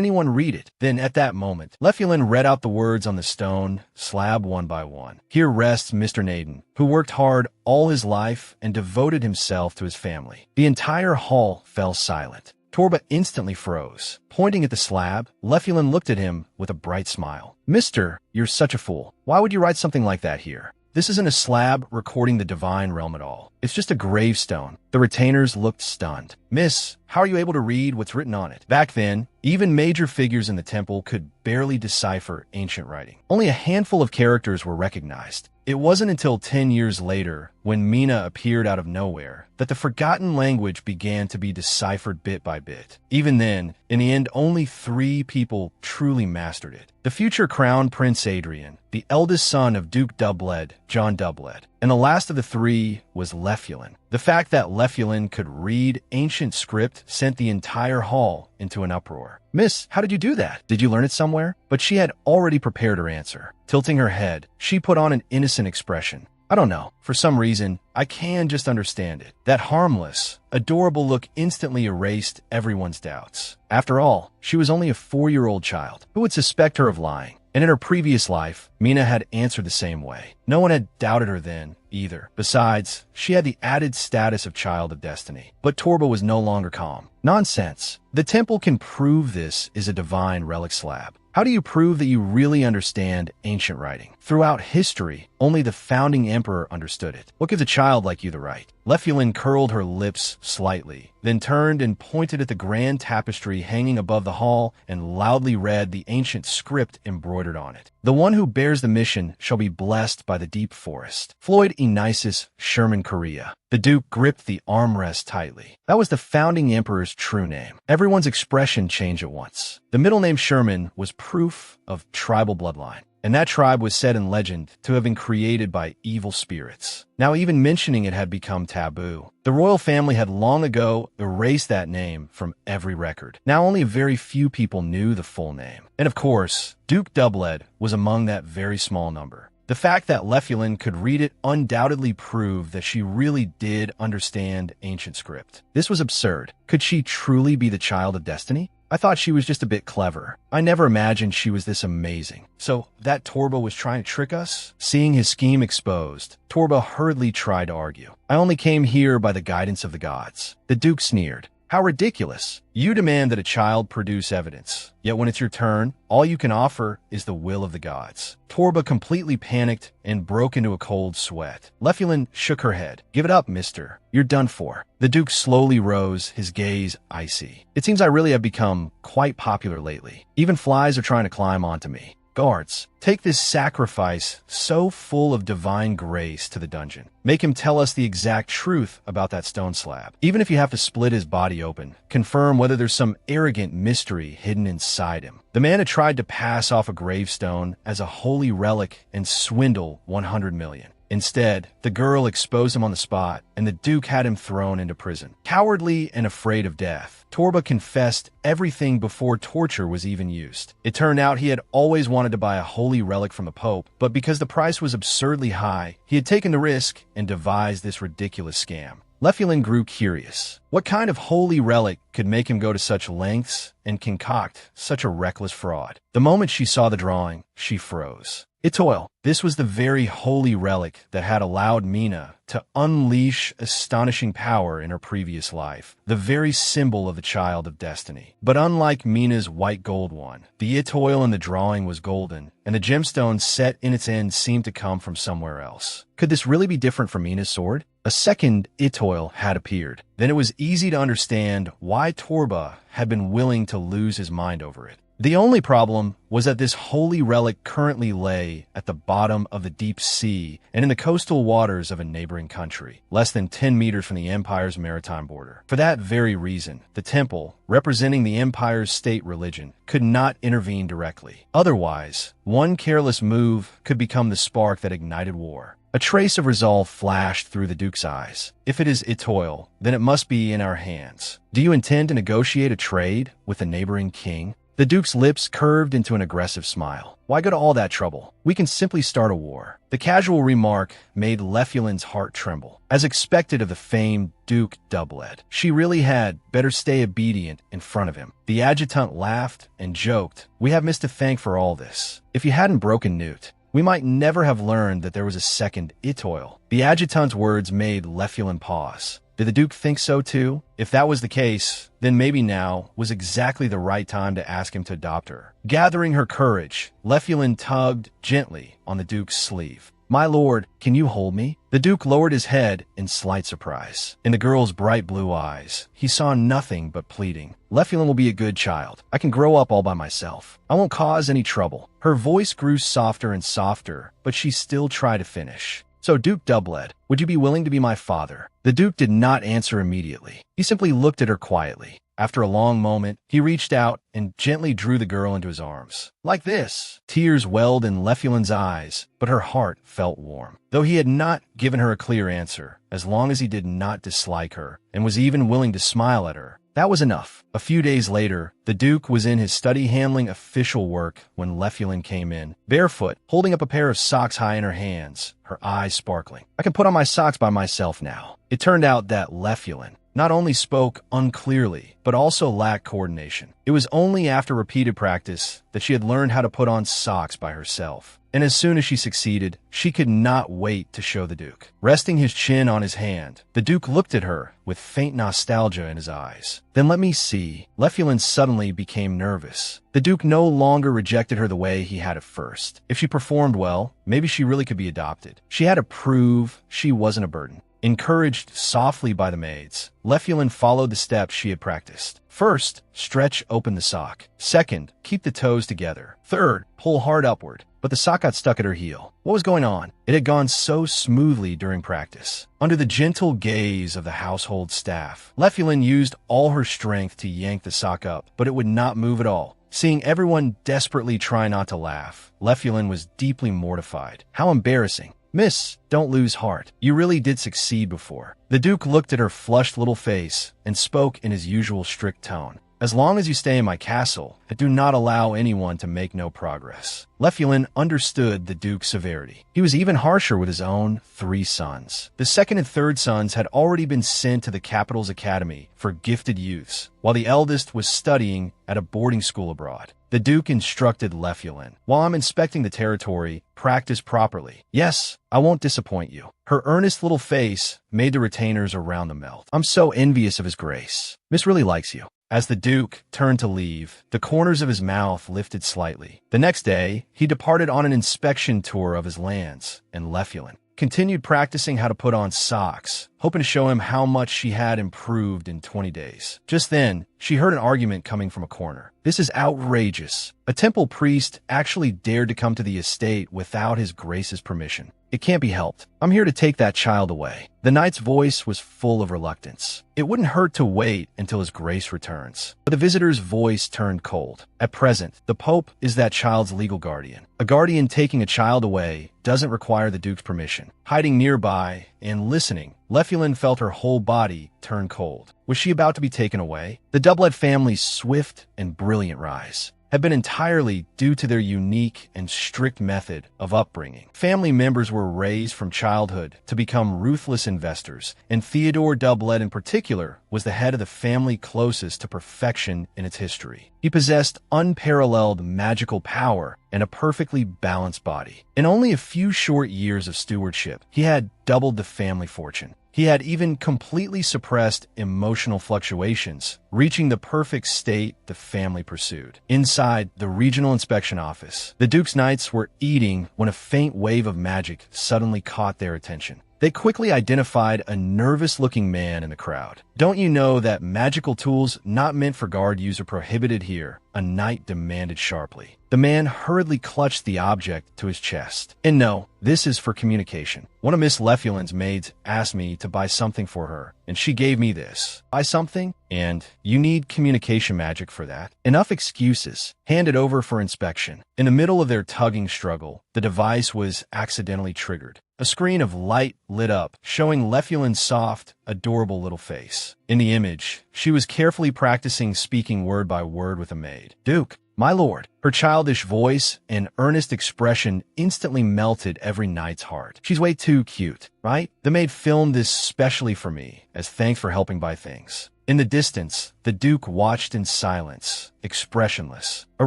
Speaker 1: anyone read it?" Then, at that moment, Lefulin read out the words on the stone slab one by one. "Here rests Mr. Naden, who worked hard all his life and devoted himself to his family." The entire hall fell silent. Torba instantly froze. Pointing at the slab, Lefulin looked at him with a bright smile. "Mister, you're such a fool. Why would you write something like that here? This isn't a slab recording the divine realm at all. It's just a gravestone." The retainers looked stunned. "Miss, how are you able to read what's written on it?" Back then, even major figures in the temple could barely decipher ancient writing. Only a handful of characters were recognized. It wasn't until 10 years later, when Mina appeared out of nowhere, that the forgotten language began to be deciphered bit by bit. Even then, in the end, only 3 people truly mastered it. The future Crown Prince Adrian, the eldest son of Duke Doubled, John Doubled, and the last of the 3 was Lefulin. The fact that Lefulin could read ancient script sent the entire hall into an uproar. "Miss, how did you do that? Did you learn it somewhere?" But she had already prepared her answer. Tilting her head, she put on an innocent expression. "I don't know. For some reason, I can just understand it." That harmless, adorable look instantly erased everyone's doubts. After all, she was only a 4-year-old child. Who would suspect her of lying? And in her previous life, Mina had answered the same way. No one had doubted her then, either. Besides, she had the added status of child of destiny. But Torba was no longer calm. "Nonsense. The temple can prove this is a divine relic slab. How do you prove that you really understand ancient writing? Throughout history, only the founding emperor understood it. What gives a child like you the right?" Lefulin curled her lips slightly, then turned and pointed at the grand tapestry hanging above the hall and loudly read the ancient script embroidered on it. "The one who bears the mission shall be blessed by the deep forest. Floyd Enisis Sherman Korea." The Duke gripped the armrest tightly. That was the founding emperor's true name. Everyone's expression changed at once. The middle name Sherman was proof of tribal bloodline, and that tribe was said in legend to have been created by evil spirits. Now even mentioning it had become taboo. The royal family had long ago erased that name from every record. Now only a very few people knew the full name. And of course, Duke Doubled was among that very small number. The fact that Lefulin could read it undoubtedly proved that she really did understand ancient script. This was absurd. Could she truly be the child of destiny? I thought she was just a bit clever. I never imagined she was this amazing. So that Torba was trying to trick us? Seeing his scheme exposed, Torba hurriedly tried to argue. "I only came here by the guidance of the gods." The Duke sneered. "How ridiculous. You demand that a child produce evidence. Yet when it's your turn, all you can offer is the will of the gods." Torba completely panicked and broke into a cold sweat. Lefulin shook her head. "Give it up, mister. You're done for." The Duke slowly rose, his gaze icy. "It seems I really have become quite popular lately. Even flies are trying to climb onto me. Guards, take this sacrifice so full of divine grace to the dungeon. Make him tell us the exact truth about that stone slab. Even if you have to split his body open, confirm whether there's some arrogant mystery hidden inside him." The man had tried to pass off a gravestone as a holy relic and swindle 100 million. Instead, the girl exposed him on the spot, and the Duke had him thrown into prison. Cowardly and afraid of death, Torba confessed everything before torture was even used. It turned out he had always wanted to buy a holy relic from the Pope, but because the price was absurdly high, he had taken the risk and devised this ridiculous scam. Lefulin grew curious. What kind of holy relic could make him go to such lengths and concoct such a reckless fraud? The moment she saw the drawing, she froze. Itoil. This was the very holy relic that had allowed Mina to unleash astonishing power in her previous life, the very symbol of the child of destiny. But unlike Mina's white gold one, the Itoil in the drawing was golden, and the gemstone set in its end seemed to come from somewhere else. Could this really be different from Mina's sword? A second Itoil had appeared. Then it was easy to understand why Torba had been willing to lose his mind over it. The only problem was that this holy relic currently lay at the bottom of the deep sea and in the coastal waters of a neighboring country, less than 10 meters from the Empire's maritime border. For that very reason, the temple, representing the Empire's state religion, could not intervene directly. Otherwise, one careless move could become the spark that ignited war. A trace of resolve flashed through the Duke's eyes. If it is Itoil, then it must be in our hands. Do you intend to negotiate a trade with the neighboring king? The Duke's lips curved into an aggressive smile. Why go to all that trouble? We can simply start a war. The casual remark made Lefulin's heart tremble. As expected of the famed Duke Doubled, she really had better stay obedient in front of him. The adjutant laughed and joked, "We have Miss to thank for all this. If you hadn't broken Newt, we might never have learned that there was a second Itoil." The adjutant's words made Lefulin pause. Did the Duke think so too? If that was the case, then maybe now was exactly the right time to ask him to adopt her. Gathering her courage, Lefulin tugged gently on the Duke's sleeve. "My lord, can you hold me?" The Duke lowered his head in slight surprise. In the girl's bright blue eyes, he saw nothing but pleading. "Lefulin will be a good child. I can grow up all by myself. I won't cause any trouble." Her voice grew softer and softer, but she still tried to finish. "So, Duke Doubled, would you be willing to be my father?" The Duke did not answer immediately. He simply looked at her quietly. After a long moment, he reached out and gently drew the girl into his arms. Like this. Tears welled in Lefulin's eyes, but her heart felt warm. Though he had not given her a clear answer, as long as he did not dislike her and was even willing to smile at her, that was enough. A few days later, the Duke was in his study handling official work when Lefulin came in, barefoot, holding up a pair of socks high in her hands, her eyes sparkling. "I can put on my socks by myself now." It turned out that Lefulin not only spoke unclearly, but also lacked coordination. It was only after repeated practice that she had learned how to put on socks by herself. And as soon as she succeeded, she could not wait to show the Duke. Resting his chin on his hand, the Duke looked at her with faint nostalgia in his eyes. "Then let me see." Lefulin suddenly became nervous. The Duke no longer rejected her the way he had at first. If she performed well, maybe she really could be adopted. She had to prove she wasn't a burden. Encouraged softly by the maids, Lefulin followed the steps she had practiced. First, stretch open the sock. Second, keep the toes together. Third, pull hard upward. But the sock got stuck at her heel. What was going on? It had gone so smoothly during practice. Under the gentle gaze of the household staff, Lefulin used all her strength to yank the sock up, but it would not move at all. Seeing everyone desperately try not to laugh, Lefulin was deeply mortified. How embarrassing. "Miss, don't lose heart. You really did succeed before." The Duke looked at her flushed little face and spoke in his usual strict tone. "As long as you stay in my castle, I do not allow anyone to make no progress." Lefulin understood the Duke's severity. He was even harsher with his own 3 sons. The second and third sons had already been sent to the capital's academy for gifted youths, while the eldest was studying at a boarding school abroad. The Duke instructed Lefulin, "While I'm inspecting the territory, practice properly. Yes, I won't disappoint you." Her earnest little face made the retainers around them melt. "I'm so envious of his grace. Miss really likes you." As the Duke turned to leave, the corners of his mouth lifted slightly. The next day, he departed on an inspection tour of his lands, and Lefulin continued practicing how to put on socks, hoping to show him how much she had improved in 20 days. Just then, she heard an argument coming from a corner. "This is outrageous. A temple priest actually dared to come to the estate without his grace's permission. It can't be helped. I'm here to take that child away." The knight's voice was full of reluctance. It wouldn't hurt to wait until his grace returns. But the visitor's voice turned cold. "At present, the Pope is that child's legal guardian. A guardian taking a child away doesn't require the Duke's permission. Hiding nearby and listening, Lefulin felt her whole body turn cold. Was she about to be taken away? The Doublet family's swift and brilliant rise had been entirely due to their unique and strict method of upbringing. Family members were raised from childhood to become ruthless investors, and Theodore Doublet in particular was the head of the family closest to perfection in its history. He possessed unparalleled magical power and a perfectly balanced body. In only a few short years of stewardship, he had doubled the family fortune. He had even completely suppressed emotional fluctuations, reaching the perfect state the family pursued. Inside the regional inspection office, the Duke's knights were eating when a faint wave of magic suddenly caught their attention. They quickly identified a nervous-looking man in the crowd. "Don't you know that magical tools not meant for guard use are prohibited here?" a knight demanded sharply. The man hurriedly clutched the object to his chest. "And no, this is for communication. One of Miss Lefulin's maids asked me to buy something for her, and she gave me this. Buy something? And you need communication magic for that? Enough excuses. Hand it over for inspection." In the middle of their tugging struggle, the device was accidentally triggered. A screen of light lit up, showing Lefulin's soft, adorable little face. In the image, she was carefully practicing speaking word by word with a maid. "Duke, my lord." Her childish voice and earnest expression instantly melted every knight's heart. "She's way too cute, right? The maid filmed this specially for me, as thanks for helping buy things." In the distance, the Duke watched in silence, expressionless. A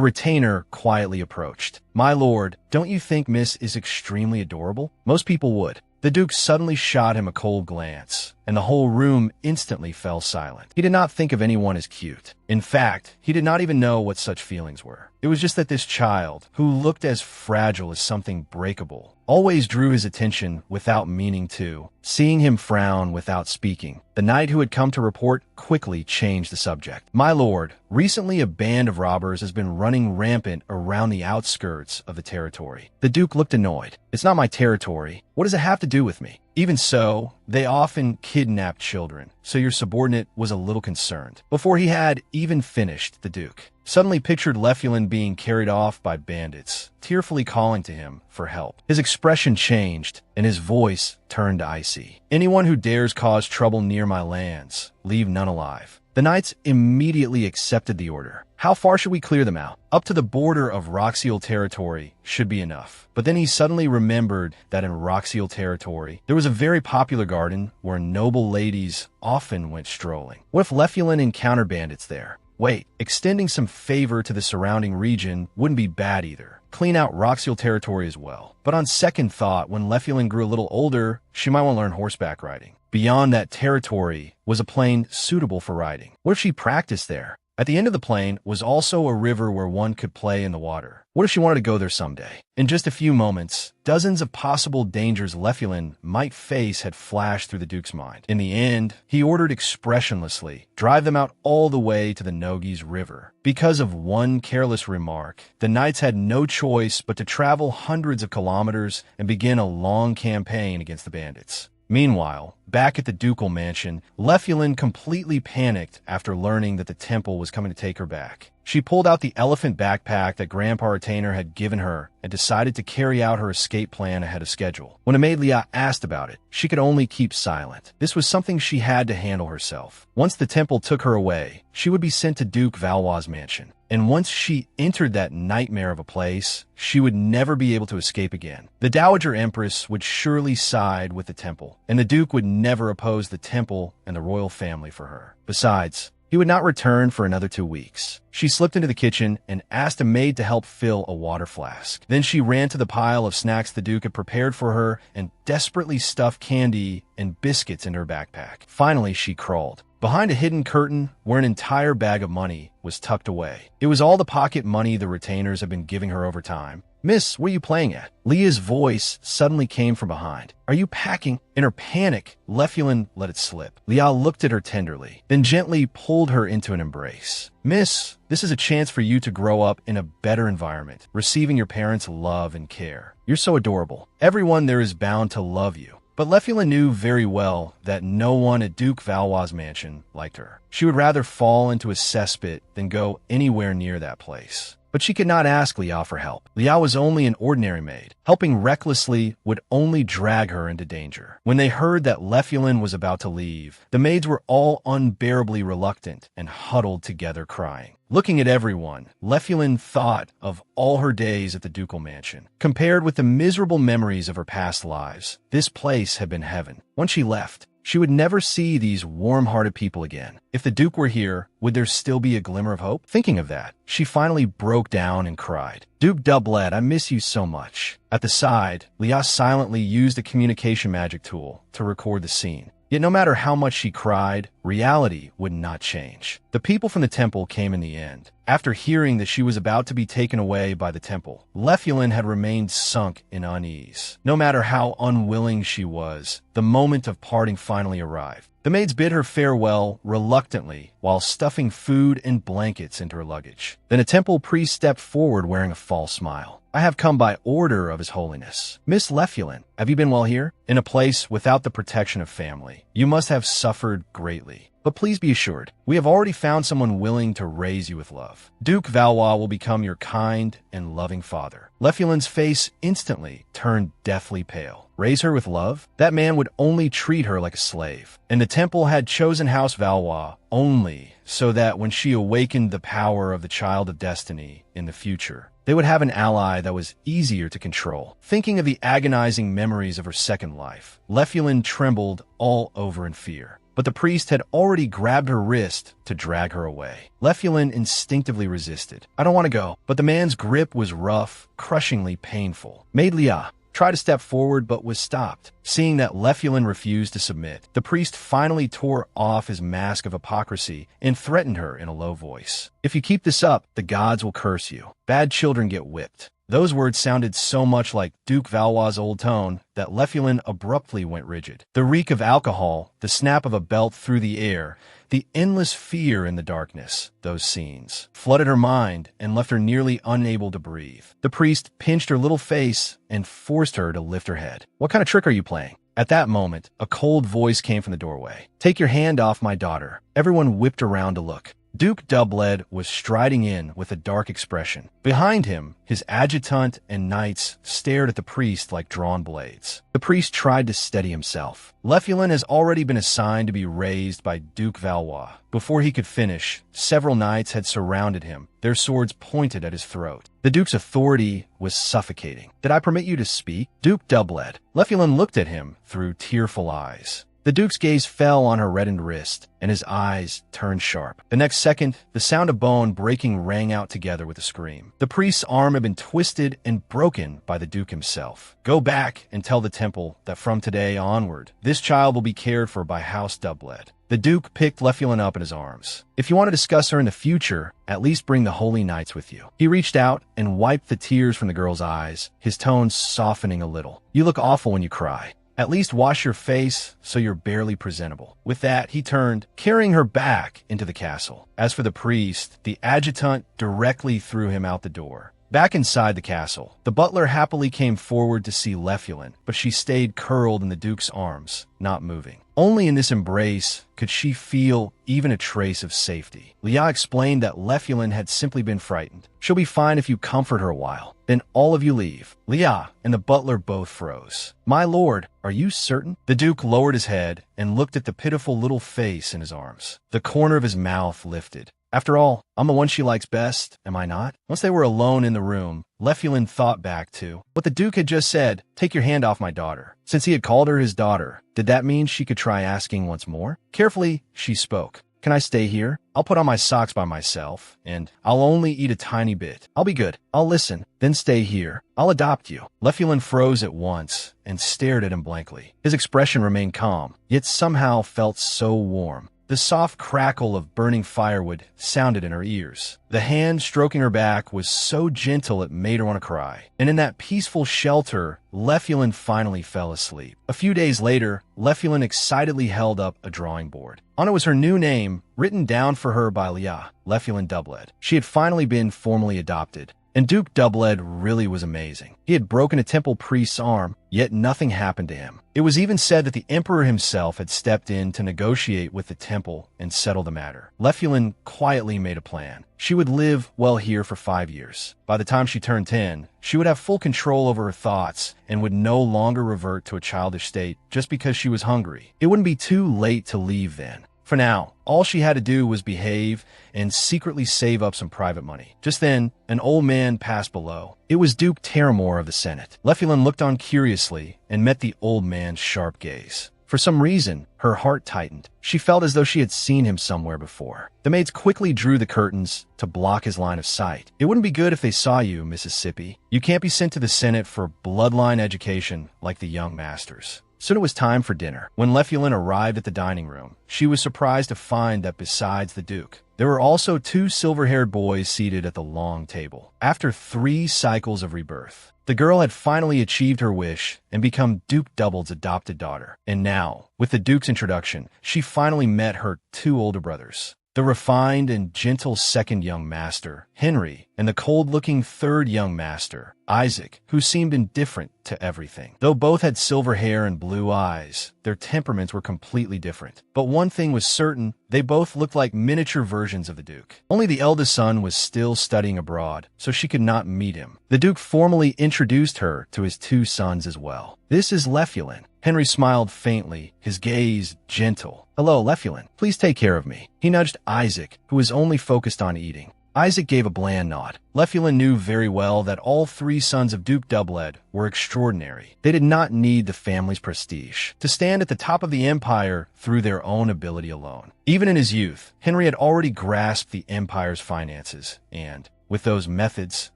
Speaker 1: retainer quietly approached. "My lord, don't you think Miss is extremely adorable?" Most people would. The Duke suddenly shot him a cold glance, and the whole room instantly fell silent. He did not think of anyone as cute. In fact, he did not even know what such feelings were. It was just that this child, who looked as fragile as something breakable, always drew his attention without meaning to. Seeing him frown without speaking, the knight who had come to report quickly changed the subject. "My lord, recently a band of robbers has been running rampant around the outskirts of the territory." The Duke looked annoyed. "It's not my territory. What does it have to do with me?" "Even so, they often kidnap children, so your subordinate was a little concerned." Before he had even finished, the Duke suddenly pictured Lefulin being carried off by bandits, tearfully calling to him for help. His expression changed, and his voice turned icy. "Anyone who dares cause trouble near my lands, leave none alive." The knights immediately accepted the order. "How far should we clear them out?" "Up to the border of Roxial territory should be enough." But then he suddenly remembered that in Roxial territory, there was a very popular garden where noble ladies often went strolling. What if Lefulin encountered bandits there? Wait, extending some favor to the surrounding region wouldn't be bad either. Clean out Roxial territory as well. But on second thought, when Lefulin grew a little older, she might want to learn horseback riding. Beyond that territory was a plain suitable for riding. What if she practiced there? At the end of the plain was also a river where one could play in the water. What if she wanted to go there someday? In just a few moments, dozens of possible dangers Lefulin might face had flashed through the Duke's mind. In the end, he ordered expressionlessly, "Drive them out all the way to the Nogi's River." Because of one careless remark, the knights had no choice but to travel hundreds of kilometers and begin a long campaign against the bandits. Meanwhile, back at the ducal mansion, Lefulin completely panicked after learning that the temple was coming to take her back. She pulled out the elephant backpack that Grandpa Retainer had given her and decided to carry out her escape plan ahead of schedule. When a maid Leah asked about it, she could only keep silent. This was something she had to handle herself. Once the temple took her away, she would be sent to Duke Valois' mansion. And once she entered that nightmare of a place, she would never be able to escape again. The Dowager Empress would surely side with the temple, and the Duke would never oppose the temple and the royal family for her. Besides, he would not return for another 2 weeks. She slipped into the kitchen and asked a maid to help fill a water flask. Then she ran to the pile of snacks the Duke had prepared for her and desperately stuffed candy and biscuits into her backpack. Finally, she crawled behind a hidden curtain where an entire bag of money was tucked away. It was all the pocket money the retainers had been giving her over time. "Miss, what are you playing at?" Leah's voice suddenly came from behind. "Are you packing?" In her panic, Lefulin let it slip. Leah looked at her tenderly, then gently pulled her into an embrace. "Miss, this is a chance for you to grow up in a better environment, receiving your parents' love and care. You're so adorable. Everyone there is bound to love you." But Lefulin knew very well that no one at Duke Valois' mansion liked her. She would rather fall into a cesspit than go anywhere near that place. But she could not ask Lia for help. Lia was only an ordinary maid. Helping recklessly would only drag her into danger. When they heard that Lefulin was about to leave, the maids were all unbearably reluctant and huddled together crying. Looking at everyone, Lefulin thought of all her days at the ducal mansion. Compared with the miserable memories of her past lives, this place had been heaven. When she left, she would never see these warm-hearted people again. If the Duke were here, would there still be a glimmer of hope? Thinking of that, she finally broke down and cried, "Duke Doublet, I miss you so much." At the side, Lia silently used a communication magic tool to record the scene. Yet no matter how much she cried, reality would not change. The people from the temple came in the end. After hearing that she was about to be taken away by the temple, Lefulin had remained sunk in unease. No matter how unwilling she was, the moment of parting finally arrived. The maids bid her farewell reluctantly while stuffing food and blankets into her luggage. Then a temple priest stepped forward wearing a false smile. "I have come by order of His Holiness. Miss Lefulin, have you been well here? In a place without the protection of family. You must have suffered greatly. But please be assured, we have already found someone willing to raise you with love. Duke Valois will become your kind and loving father." Lefulin's face instantly turned deathly pale. Raise her with love? That man would only treat her like a slave. And the temple had chosen House Valois only so that when she awakened the power of the Child of Destiny in the future, they would have an ally that was easier to control. Thinking of the agonizing memories of her second life, Lefulin trembled all over in fear. But the priest had already grabbed her wrist to drag her away. Lefulin instinctively resisted. "I don't want to go." But the man's grip was rough, crushingly painful. Maid Lia tried to step forward but was stopped. Seeing that Lefulin refused to submit, the priest finally tore off his mask of hypocrisy and threatened her in a low voice. "If you keep this up, the gods will curse you. Bad children get whipped." Those words sounded so much like Duke Valois' old tone that Lefulin abruptly went rigid. The reek of alcohol, the snap of a belt through the air, the endless fear in the darkness, those scenes, flooded her mind and left her nearly unable to breathe. The priest pinched her little face and forced her to lift her head. "What kind of trick are you playing?" At that moment, a cold voice came from the doorway. "Take your hand off my daughter." Everyone whipped around to look. Duke Doublet was striding in with a dark expression. Behind him, his adjutant and knights stared at the priest like drawn blades. The priest tried to steady himself. Lefulin has already been assigned to be raised by Duke Valois. Before he could finish, several knights had surrounded him, their swords pointed at his throat. The Duke's authority was suffocating. "Did I permit you to speak?" "Duke Doublet." Lefulin looked at him through tearful eyes. The Duke's gaze fell on her reddened wrist, and his eyes turned sharp. The next second, the sound of bone breaking rang out together with a scream. The priest's arm had been twisted and broken by the Duke himself. "Go back and tell the temple that from today onward, this child will be cared for by House Doublet." The Duke picked Lefulin up in his arms. "If you want to discuss her in the future, at least bring the Holy Knights with you." He reached out and wiped the tears from the girl's eyes, his tone softening a little. "You look awful when you cry. At least wash your face so you're barely presentable." With that, he turned, carrying her back into the castle. As for the priest, the adjutant directly threw him out the door. Back inside the castle, the butler happily came forward to see Lefulin, but she stayed curled in the Duke's arms, not moving. Only in this embrace could she feel even a trace of safety. Lia explained that Lefulin had simply been frightened. "She'll be fine if you comfort her a while. Then all of you leave." Lia and the butler both froze. "My lord, are you certain?" The Duke lowered his head and looked at the pitiful little face in his arms. The corner of his mouth lifted. "After all, I'm the one she likes best, am I not?" Once they were alone in the room, Lefulin thought back to what the Duke had just said, "Take your hand off my daughter." Since he had called her his daughter, did that mean she could try asking once more? Carefully, she spoke. "Can I stay here? I'll put on my socks by myself, and I'll only eat a tiny bit. I'll be good. I'll listen, then stay here. I'll adopt you." Lefulin froze at once and stared at him blankly. His expression remained calm, yet somehow felt so warm. The soft crackle of burning firewood sounded in her ears. The hand stroking her back was so gentle it made her want to cry. And in that peaceful shelter, Lefulin finally fell asleep. A few days later, Lefulin excitedly held up a drawing board. On it was her new name, written down for her by Lia, Lefulin Doublet. She had finally been formally adopted. And Duke Doubled really was amazing. He had broken a temple priest's arm, yet nothing happened to him. It was even said that the emperor himself had stepped in to negotiate with the temple and settle the matter. Lefulin quietly made a plan. She would live well here for 5 years. By the time she turned 10, she would have full control over her thoughts and would no longer revert to a childish state just because she was hungry. It wouldn't be too late to leave then. For now, all she had to do was behave and secretly save up some private money. Just then, an old man passed below. It was Duke Terramore of the Senate. Lefulin looked on curiously and met the old man's sharp gaze. For some reason, her heart tightened. She felt as though she had seen him somewhere before. The maids quickly drew the curtains to block his line of sight. It wouldn't be good if they saw you, Mississippi. You can't be sent to the Senate for bloodline education like the young masters. Soon it was time for dinner. When Lefulin arrived at the dining room, she was surprised to find that besides the Duke, there were also 2 silver-haired boys seated at the long table. After 3 cycles of rebirth, the girl had finally achieved her wish and become Duke Doubled's adopted daughter. And now, with the Duke's introduction, she finally met her 2 older brothers. The refined and gentle second young master, Henry, and the cold-looking third young master, Isaac, who seemed indifferent to everything. Though both had silver hair and blue eyes, their temperaments were completely different. But one thing was certain, they both looked like miniature versions of the Duke. Only the eldest son was still studying abroad, so she could not meet him. The Duke formally introduced her to his 2 sons as well. "This is Lefulin." Henry smiled faintly, his gaze gentle. "Hello, Lefulin. Please take care of me." He nudged Isaac, who was only focused on eating. Isaac gave a bland nod. Lefulin knew very well that all 3 sons of Duke Doubled were extraordinary. They did not need the family's prestige to stand at the top of the empire through their own ability alone. Even in his youth, Henry had already grasped the empire's finances, and with those methods,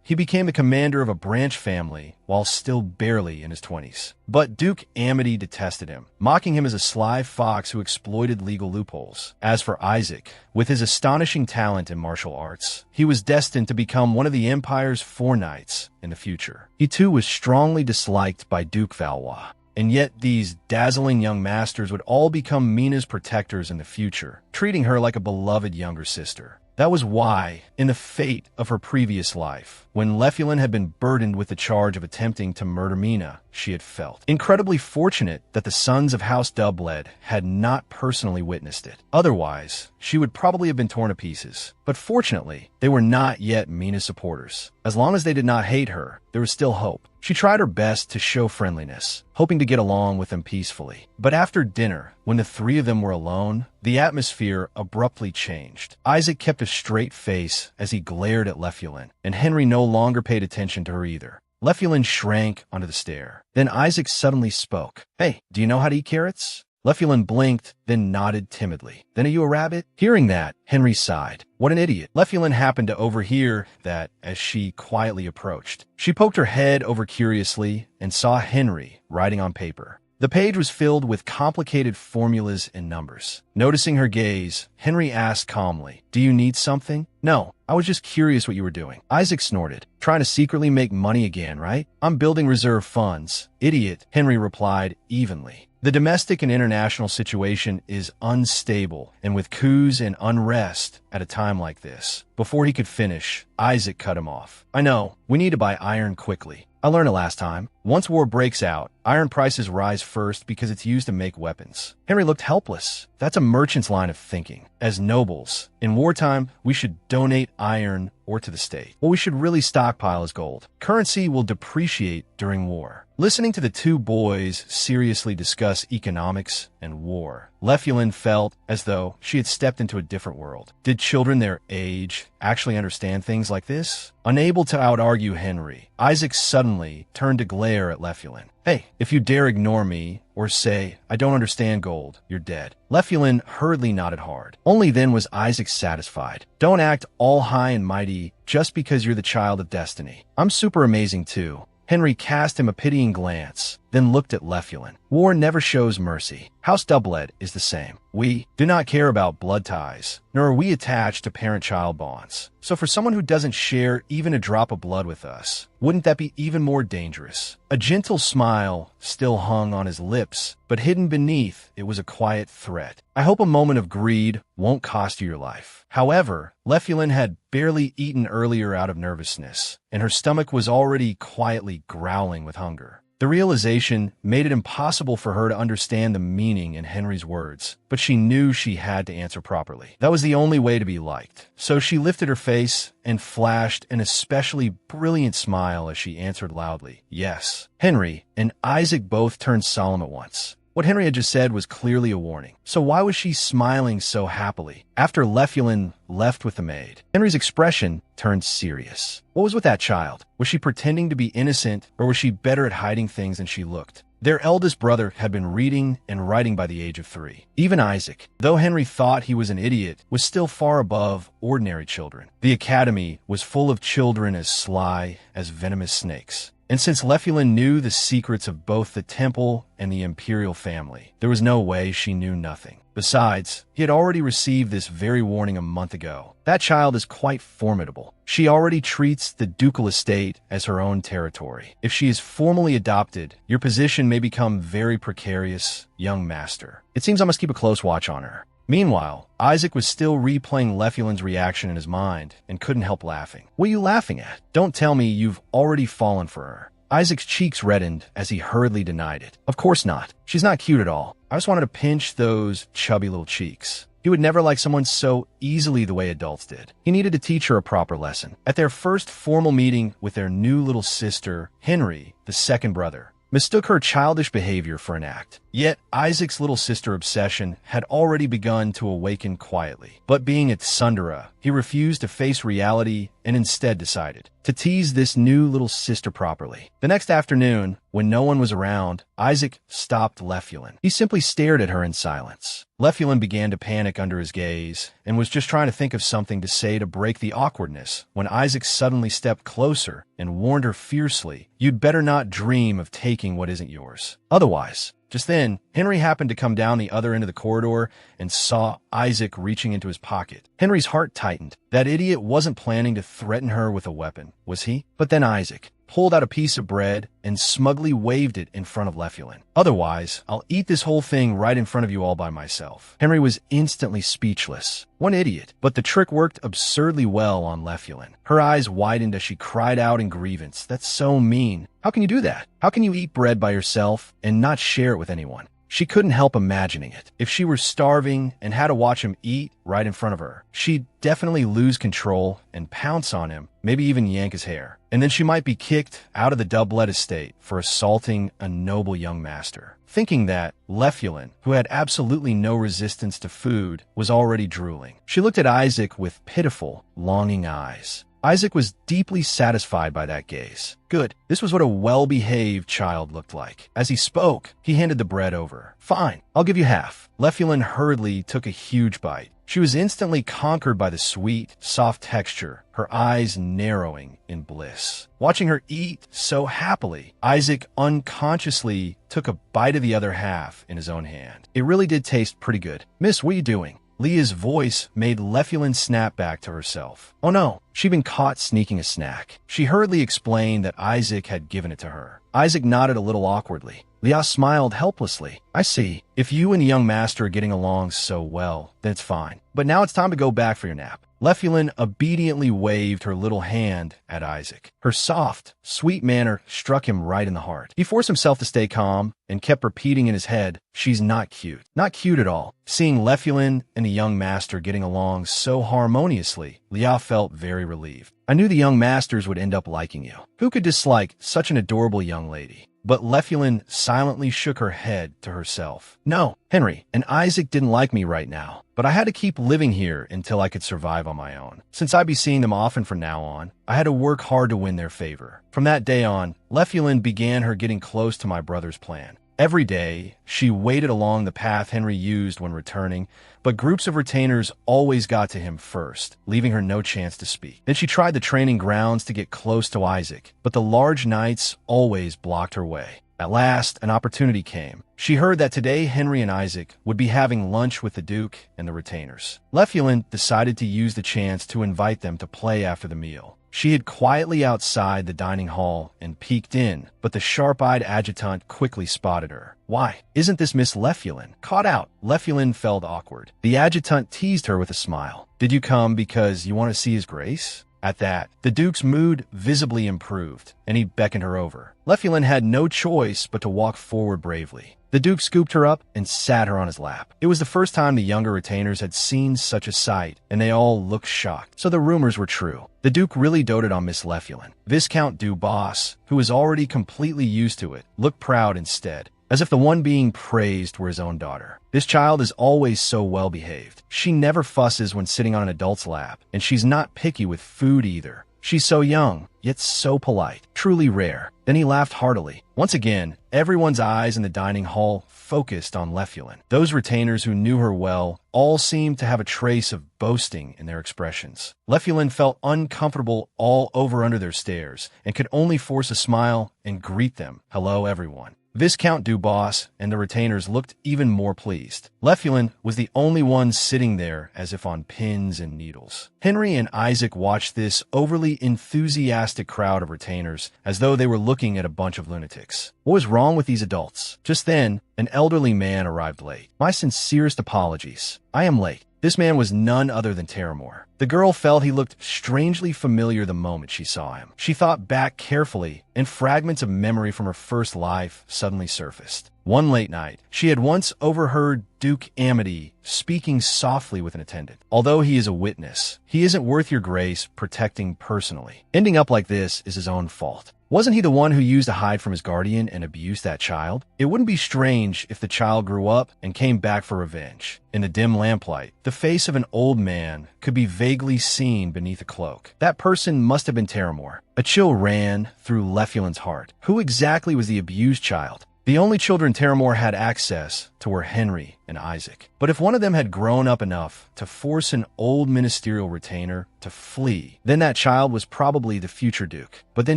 Speaker 1: he became the commander of a branch family while still barely in his 20s. But Duke Amity detested him, mocking him as a sly fox who exploited legal loopholes. As for Isaac, with his astonishing talent in martial arts, he was destined to become one of the empire's 4 knights in the future. He too was strongly disliked by Duke Valois. And yet these dazzling young masters would all become Mina's protectors in the future, treating her like a beloved younger sister. That was why, in the fate of her previous life, when Lefulin had been burdened with the charge of attempting to murder Mina, she had felt incredibly fortunate that the sons of House Doubled had not personally witnessed it. Otherwise, she would probably have been torn to pieces. But fortunately, they were not yet Mina's supporters. As long as they did not hate her, there was still hope. She tried her best to show friendliness, hoping to get along with them peacefully. But after dinner, when the 3 of them were alone, the atmosphere abruptly changed. Isaac kept a straight face as he glared at Lefulin, and Henry no longer paid attention to her either. Lefulin shrank onto the stair. Then Isaac suddenly spoke. "Hey, do you know how to eat carrots?" Lefulin blinked, then nodded timidly. "Then are you a rabbit?" Hearing that, Henry sighed. What an idiot. Lefulin happened to overhear that as she quietly approached. She poked her head over curiously and saw Henry writing on paper. The page was filled with complicated formulas and numbers. Noticing her gaze, Henry asked calmly, "Do you need something?" "No, I was just curious what you were doing." Isaac snorted. "Trying to secretly make money again, right?" "I'm building reserve funds." "Idiot," Henry replied evenly. The domestic and international situation is unstable, and with coups and unrest at a time like this. Before he could finish, Isaac cut him off. "I know, we need to buy iron quickly. I learned it last time. Once war breaks out, iron prices rise first because it's used to make weapons." Henry looked helpless. That's a merchant's line of thinking. As nobles, in wartime, we should donate iron or to the state. What we should really stockpile is gold. Currency will depreciate during war. Listening to the 2 boys seriously discuss economics and war, Lefulin felt as though she had stepped into a different world. Did children their age actually understand things like this? Unable to out-argue Henry, Isaac suddenly turned to glare at Lefulin. "Hey, if you dare ignore me or say, I don't understand gold, you're dead." Lefulin hurriedly nodded hard. Only then was Isaac satisfied. "Don't act all high and mighty just because you're the child of destiny. I'm super amazing too." Henry cast him a pitying glance, then looked at Lefulin. War never shows mercy. House Doublet is the same. We do not care about blood ties, nor are we attached to parent-child bonds. So for someone who doesn't share even a drop of blood with us, wouldn't that be even more dangerous? A gentle smile still hung on his lips, but hidden beneath it was a quiet threat. I hope a moment of greed won't cost you your life. However, Lefulin had barely eaten earlier out of nervousness, and her stomach was already quietly growling with hunger. The realization made it impossible for her to understand the meaning in Henry's words, but she knew she had to answer properly. That was the only way to be liked. So she lifted her face and flashed an especially brilliant smile as she answered loudly, "Yes." Henry and Isaac both turned solemn at once. What Henry had just said was clearly a warning. So why was she smiling so happily after Lefulin left with the maid? Henry's expression turned serious. What was with that child? Was she pretending to be innocent, or was she better at hiding things than she looked? Their eldest brother had been reading and writing by the age of 3. Even Isaac, though Henry thought he was an idiot, was still far above ordinary children. The academy was full of children as sly as venomous snakes. And since Lefulin knew the secrets of both the temple and the imperial family, there was no way she knew nothing. Besides, he had already received this very warning a month ago. That child is quite formidable. She already treats the ducal estate as her own territory. If she is formally adopted, your position may become very precarious, young master. It seems I must keep a close watch on her. Meanwhile, Isaac was still replaying Lefulin's reaction in his mind and couldn't help laughing. What are you laughing at? Don't tell me you've already fallen for her. Isaac's cheeks reddened as he hurriedly denied it. Of course not. She's not cute at all. I just wanted to pinch those chubby little cheeks. He would never like someone so easily the way adults did. He needed to teach her a proper lesson. At their first formal meeting with their new little sister, Henry, the second brother, mistook her childish behavior for an act. Yet Isaac's little sister obsession had already begun to awaken quietly. But being at Sundara, he refused to face reality and instead decided to tease this new little sister properly. The next afternoon, when no one was around, Isaac stopped Lefulin. He simply stared at her in silence. Lefulin began to panic under his gaze and was just trying to think of something to say to break the awkwardness when Isaac suddenly stepped closer and warned her fiercely, "You'd better not dream of taking what isn't yours. Otherwise." Just then, Henry happened to come down the other end of the corridor and saw Isaac reaching into his pocket. Henry's heart tightened. That idiot wasn't planning to threaten her with a weapon, was he? But then Isaac pulled out a piece of bread and smugly waved it in front of Lefulin. "Otherwise, I'll eat this whole thing right in front of you all by myself." Henry was instantly speechless. One idiot, but the trick worked absurdly well on Lefulin. Her eyes widened as she cried out in grievance, "That's so mean. How can you do that? How can you eat bread by yourself and not share it with anyone?" She couldn't help imagining it. If she were starving and had to watch him eat right in front of her, she'd definitely lose control and pounce on him, maybe even yank his hair. And then she might be kicked out of the Doublet estate for assaulting a noble young master. Thinking that, Lefulin, who had absolutely no resistance to food, was already drooling. She looked at Isaac with pitiful, longing eyes. Isaac was deeply satisfied by that gaze. Good. This was what a well-behaved child looked like. As he spoke, he handed the bread over. "Fine, I'll give you half." Lefulin hurriedly took a huge bite. She was instantly conquered by the sweet, soft texture, her eyes narrowing in bliss. Watching her eat so happily, Isaac unconsciously took a bite of the other half in his own hand. It really did taste pretty good. "Miss, what are you doing?" Leah's voice made Lefulin snap back to herself. Oh no, she'd been caught sneaking a snack. She hurriedly explained that Isaac had given it to her. Isaac nodded a little awkwardly. Leah smiled helplessly. "I see. If you and the young master are getting along so well, then it's fine. But now it's time to go back for your nap." Lefulin obediently waved her little hand at Isaac. Her soft, sweet manner struck him right in the heart. He forced himself to stay calm and kept repeating in his head, "She's not cute. Not cute at all." Seeing Lefulin and the young master getting along so harmoniously, Leah felt very relieved. "I knew the young masters would end up liking you. Who could dislike such an adorable young lady?" But Lefulin silently shook her head to herself. "No, Henry and Isaac didn't like me right now, but I had to keep living here until I could survive on my own. Since I'd be seeing them often from now on, I had to work hard to win their favor." From that day on, Lefulin began her getting close to my brother's plan. Every day, she waited along the path Henry used when returning, but groups of retainers always got to him first, leaving her no chance to speak. Then she tried the training grounds to get close to Isaac, but the large knights always blocked her way. At last, an opportunity came. She heard that today Henry and Isaac would be having lunch with the Duke and the retainers. Lefulin decided to use the chance to invite them to play after the meal. She hid quietly outside the dining hall and peeked in, but the sharp-eyed adjutant quickly spotted her. "Why, isn't this Miss Lefulin?" Caught out, Lefulin felt awkward. The adjutant teased her with a smile. "Did you come because you want to see His Grace?" At that, the Duke's mood visibly improved, and he beckoned her over. Lefulin had no choice but to walk forward bravely. The Duke scooped her up and sat her on his lap. It was the first time the younger retainers had seen such a sight, and they all looked shocked. So the rumors were true. The Duke really doted on Miss Lefulin. Viscount Dubois, who was already completely used to it, looked proud instead, as if the one being praised were his own daughter. "This child is always so well-behaved. She never fusses when sitting on an adult's lap, and she's not picky with food either. She's so young, yet so polite. Truly rare." Then he laughed heartily. Once again, everyone's eyes in the dining hall focused on Lefulin. Those retainers who knew her well all seemed to have a trace of boasting in their expressions. Lefulin felt uncomfortable all over under their stares and could only force a smile and greet them. "Hello, everyone." Viscount Dubois and the retainers looked even more pleased. Lefulin was the only one sitting there as if on pins and needles. Henry and Isaac watched this overly enthusiastic crowd of retainers as though they were looking at a bunch of lunatics. What was wrong with these adults? Just then, an elderly man arrived late. "My sincerest apologies. I am late." This man was none other than Terramore. The girl felt he looked strangely familiar the moment she saw him. She thought back carefully, and fragments of memory from her first life suddenly surfaced. One late night, she had once overheard Duke Amity speaking softly with an attendant. "Although he is a witness, he isn't worth your grace protecting personally. Ending up like this is his own fault. Wasn't he the one who used to hide from his guardian and abuse that child? It wouldn't be strange if the child grew up and came back for revenge." In the dim lamplight, the face of an old man could be vaguely seen beneath a cloak. That person must have been Terramore. A chill ran through Lefulin's heart. Who exactly was the abused child? The only children Terramore had access to were Henry and Isaac. But if one of them had grown up enough to force an old ministerial retainer to flee, then that child was probably the future Duke. But then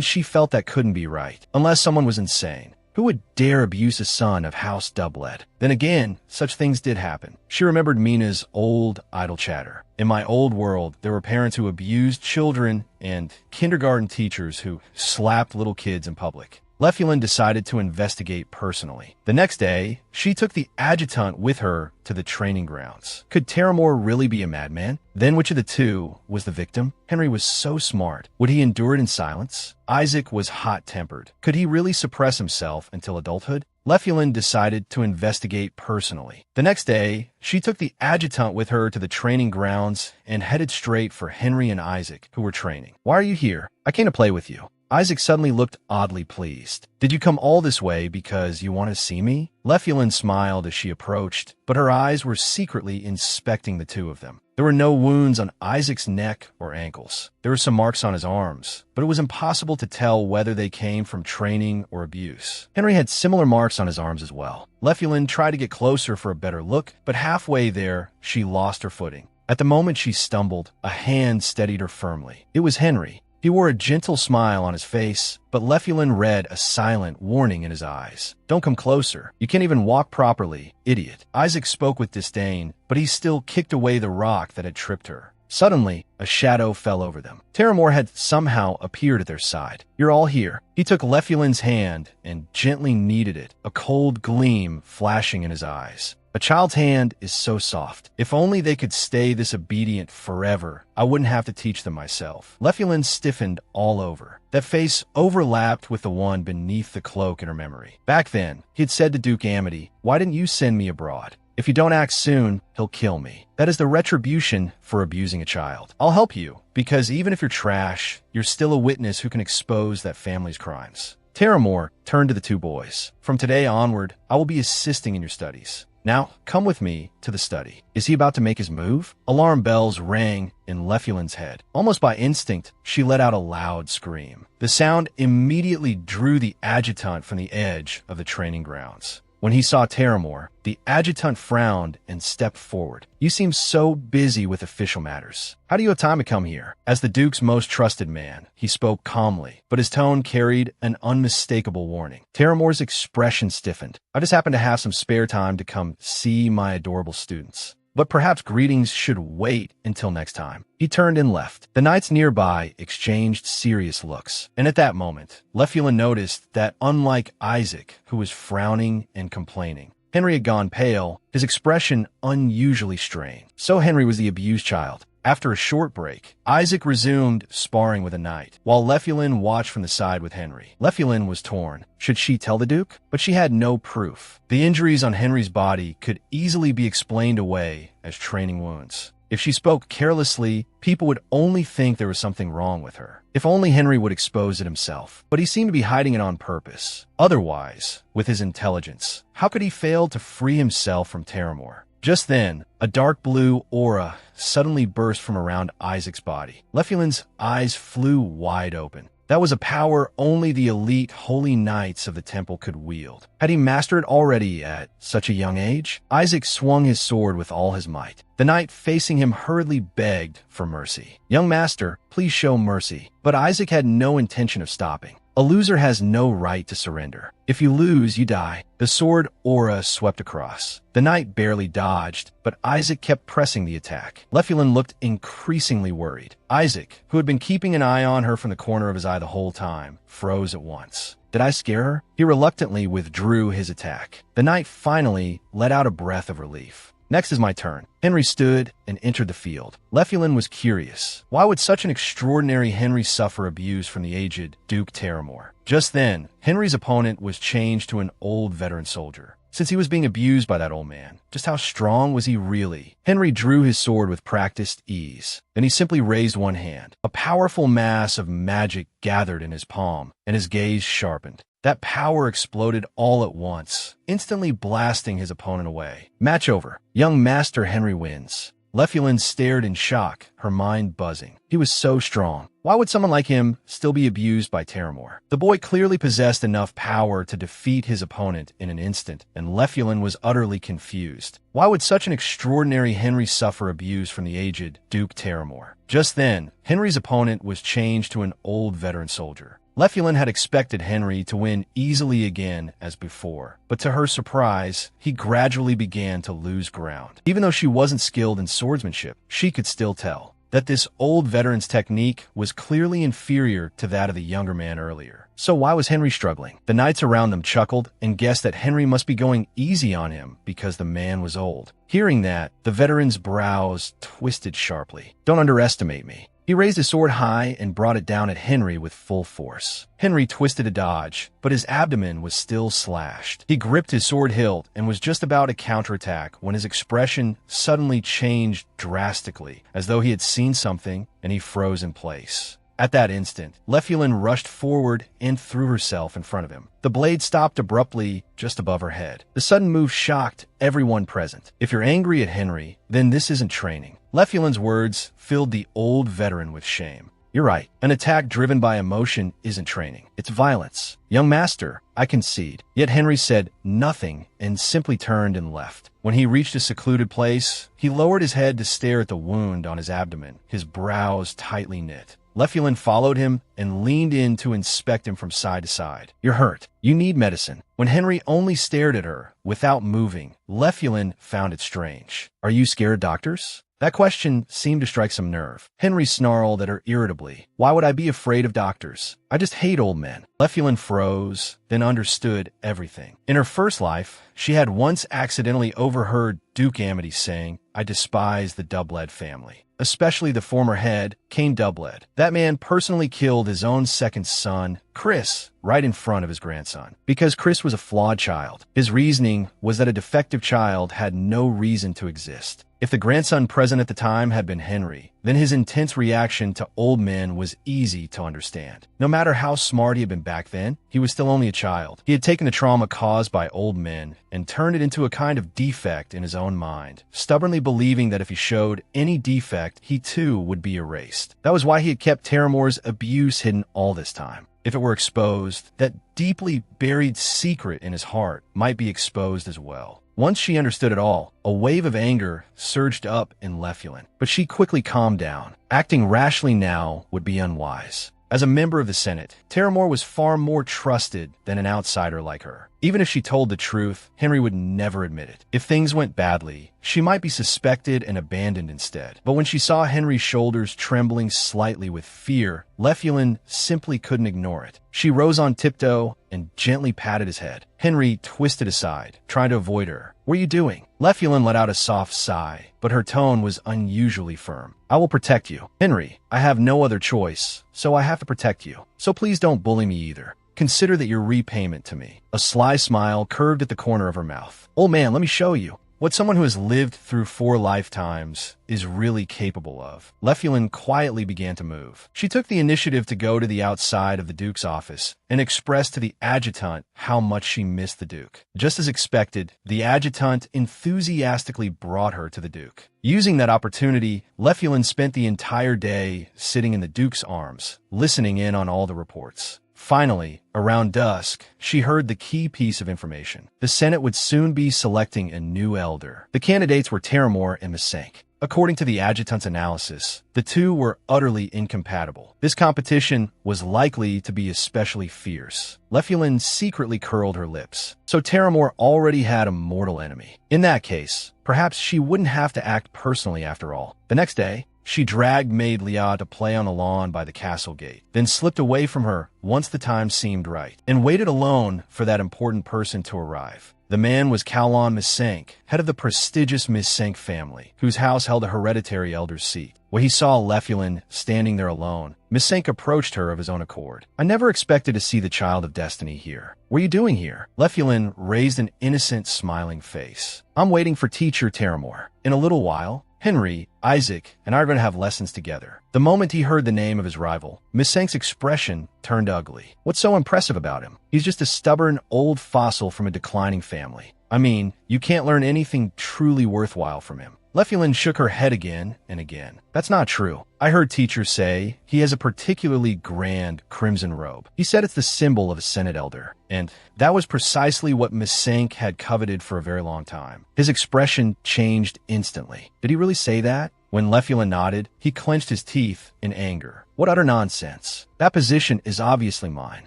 Speaker 1: she felt that couldn't be right, unless someone was insane. Who would dare abuse a son of House Doublet? Then again, such things did happen. She remembered Mina's old idle chatter. "In my old world, there were parents who abused children and kindergarten teachers who slapped little kids in public." Lefulin decided to investigate personally. The next day, she took the adjutant with her to the training grounds. Could Terramore really be a madman? Then which of the two was the victim? Henry was so smart. Would he endure it in silence? Isaac was hot-tempered. Could he really suppress himself until adulthood? Lefulin decided to investigate personally. The next day, she took the adjutant with her to the training grounds and headed straight for Henry and Isaac, who were training. "Why are you here?" "I came to play with you." Isaac suddenly looked oddly pleased. "Did you come all this way because you want to see me?" Lefulin smiled as she approached, but her eyes were secretly inspecting the two of them. There were no wounds on Isaac's neck or ankles. There were some marks on his arms, but it was impossible to tell whether they came from training or abuse. Henry had similar marks on his arms as well. Lefulin tried to get closer for a better look, but halfway there, she lost her footing. At the moment she stumbled, a hand steadied her firmly. It was Henry. He wore a gentle smile on his face, but Lefulin read a silent warning in his eyes. "Don't come closer. You can't even walk properly, idiot." Isaac spoke with disdain, but he still kicked away the rock that had tripped her. Suddenly, a shadow fell over them. Terramore had somehow appeared at their side. "You're all here." He took Lefulin's hand and gently kneaded it, a cold gleam flashing in his eyes. "A child's hand is so soft. If only they could stay this obedient forever, I wouldn't have to teach them myself." Lefulin stiffened all over. That face overlapped with the one beneath the cloak in her memory. Back then, he had said to Duke Amity, "Why didn't you send me abroad? If you don't act soon, he'll kill me." That is the retribution for abusing a child. "I'll help you, because even if you're trash, you're still a witness who can expose that family's crimes." Terramore turned to the two boys. "From today onward, I will be assisting in your studies. Now, come with me to the study." Is he about to make his move? Alarm bells rang in Lefulin's head. Almost by instinct, she let out a loud scream. The sound immediately drew the adjutant from the edge of the training grounds. When he saw Terramore, the adjutant frowned and stepped forward. "You seem so busy with official matters. How do you have time to come here?" As the Duke's most trusted man, he spoke calmly, but his tone carried an unmistakable warning. Terramore's expression stiffened. "I just happen to have some spare time to come see my adorable students. But perhaps greetings should wait until next time." He turned and left. The knights nearby exchanged serious looks, and at that moment, Lefulin noticed that unlike Isaac, who was frowning and complaining, Henry had gone pale, his expression unusually strained. So Henry was the abused child. After a short break, Isaac resumed sparring with a knight, while Lefulin watched from the side with Henry. Lefulin was torn. Should she tell the Duke? But she had no proof. The injuries on Henry's body could easily be explained away as training wounds. If she spoke carelessly, people would only think there was something wrong with her. If only Henry would expose it himself. But he seemed to be hiding it on purpose. Otherwise, with his intelligence, how could he fail to free himself from Terramore? Just then, a dark blue aura suddenly burst from around Isaac's body. Lefulin's eyes flew wide open. That was a power only the elite holy knights of the temple could wield. Had he mastered it already at such a young age? Isaac swung his sword with all his might. The knight facing him hurriedly begged for mercy. "Young master, please show mercy." But Isaac had no intention of stopping. A loser has no right to surrender. If you lose, you die. The sword aura swept across. The knight barely dodged, but Isaac kept pressing the attack. Lefulin looked increasingly worried. Isaac, who had been keeping an eye on her from the corner of his eye the whole time, froze at once. Did I scare her? He reluctantly withdrew his attack. The knight finally let out a breath of relief. "Next is my turn." Henry stood and entered the field. Lefulin was curious. Why would such an extraordinary Henry suffer abuse from the aged Duke Terramore? Just then, Henry's opponent was changed to an old veteran soldier. Since he was being abused by that old man, just how strong was he really? Henry drew his sword with practiced ease. Then he simply raised one hand. A powerful mass of magic gathered in his palm, and his gaze sharpened. That power exploded all at once, instantly blasting his opponent away. Match over. Young Master Henry wins. Lefulin stared in shock, her mind buzzing. He was so strong. Why would someone like him still be abused by Terramore? The boy clearly possessed enough power to defeat his opponent in an instant, and Lefulin was utterly confused. Why would such an extraordinary Henry suffer abuse from the aged Duke Terramore? Just then, Henry's opponent was changed to an old veteran soldier. Lefulin had expected Henry to win easily again as before, but to her surprise, he gradually began to lose ground. Even though she wasn't skilled in swordsmanship, she could still tell that this old veteran's technique was clearly inferior to that of the younger man earlier. So why was Henry struggling? The knights around them chuckled and guessed that Henry must be going easy on him because the man was old. Hearing that, the veteran's brows twisted sharply. "Don't underestimate me." He raised his sword high and brought it down at Henry with full force. Henry twisted to dodge, but his abdomen was still slashed. He gripped his sword hilt and was just about to counterattack when his expression suddenly changed drastically, as though he had seen something, and he froze in place. At that instant, Lefulin rushed forward and threw herself in front of him. The blade stopped abruptly just above her head. The sudden move shocked everyone present. "If you're angry at Henry, then this isn't training." Lefulin's words filled the old veteran with shame. "You're right. An attack driven by emotion isn't training. It's violence. Young master, I concede." Yet Henry said nothing and simply turned and left. When he reached a secluded place, he lowered his head to stare at the wound on his abdomen, his brows tightly knit. Lefulin followed him and leaned in to inspect him from side to side. "You're hurt. You need medicine." When Henry only stared at her, without moving, Lefulin found it strange. "Are you scared of doctors?" That question seemed to strike some nerve. Henry snarled at her irritably. "Why would I be afraid of doctors? I just hate old men." Lefulin froze, then understood everything. In her first life, she had once accidentally overheard Duke Amity saying, "I despise the Doubled family." Especially the former head, Cain Doubled. That man personally killed his own second son, Chris, right in front of his grandson. Because Chris was a flawed child. His reasoning was that a defective child had no reason to exist. If the grandson present at the time had been Henry, then his intense reaction to old men was easy to understand. No matter how smart he had been back then, he was still only a child. He had taken the trauma caused by old men and turned it into a kind of defect in his own mind, stubbornly believing that if he showed any defect, he too would be erased. That was why he had kept Terramore's abuse hidden all this time. If it were exposed, that deeply buried secret in his heart might be exposed as well. Once she understood it all, a wave of anger surged up in Lefulin, but she quickly calmed down. Acting rashly now would be unwise. As a member of the Senate, Terramore was far more trusted than an outsider like her. Even if she told the truth, Henry would never admit it. If things went badly, she might be suspected and abandoned instead. But when she saw Henry's shoulders trembling slightly with fear, Lefulin simply couldn't ignore it. She rose on tiptoe and gently patted his head. Henry twisted aside, trying to avoid her. "What are you doing?" Lefulin let out a soft sigh, but her tone was unusually firm. "I will protect you. Henry, I have no other choice, so I have to protect you. So please don't bully me either. Consider that your repayment to me." A sly smile curved at the corner of her mouth. "Old man, let me show you what someone who has lived through 4 lifetimes is really capable of." Lefulin quietly began to move. She took the initiative to go to the outside of the Duke's office and express to the adjutant how much she missed the Duke. Just as expected, the adjutant enthusiastically brought her to the Duke. Using that opportunity, Lefulin spent the entire day sitting in the Duke's arms, listening in on all the reports. Finally, around dusk, she heard the key piece of information. The Senate would soon be selecting a new elder. The candidates were Terramore and Misenk. According to the adjutant's analysis, the two were utterly incompatible. This competition was likely to be especially fierce. Lefulin secretly curled her lips. So Terramore already had a mortal enemy. In that case, perhaps she wouldn't have to act personally after all. The next day, she dragged maid Lia to play on the lawn by the castle gate, then slipped away from her once the time seemed right, and waited alone for that important person to arrive. The man was Kowlon Misenk, head of the prestigious Misenk family, whose house held a hereditary elder's seat. When he saw Lefulin standing there alone, Misenk approached her of his own accord. "I never expected to see the child of destiny here. What are you doing here?" Lefulin raised an innocent, smiling face. "I'm waiting for teacher Terramore. In a little while, Henry, Isaac, and I are going to have lessons together." The moment he heard the name of his rival, Misenk's expression turned ugly. What's so impressive about him? He's just a stubborn old fossil from a declining family. I mean, you can't learn anything truly worthwhile from him. Lefulin shook her head again and again. "That's not true. I heard teachers say he has a particularly grand crimson robe. He said it's the symbol of a Senate elder. And that was precisely what Misenk had coveted for a very long time." His expression changed instantly. Did he really say that? When Lefulin nodded, he clenched his teeth in anger. "What utter nonsense. That position is obviously mine."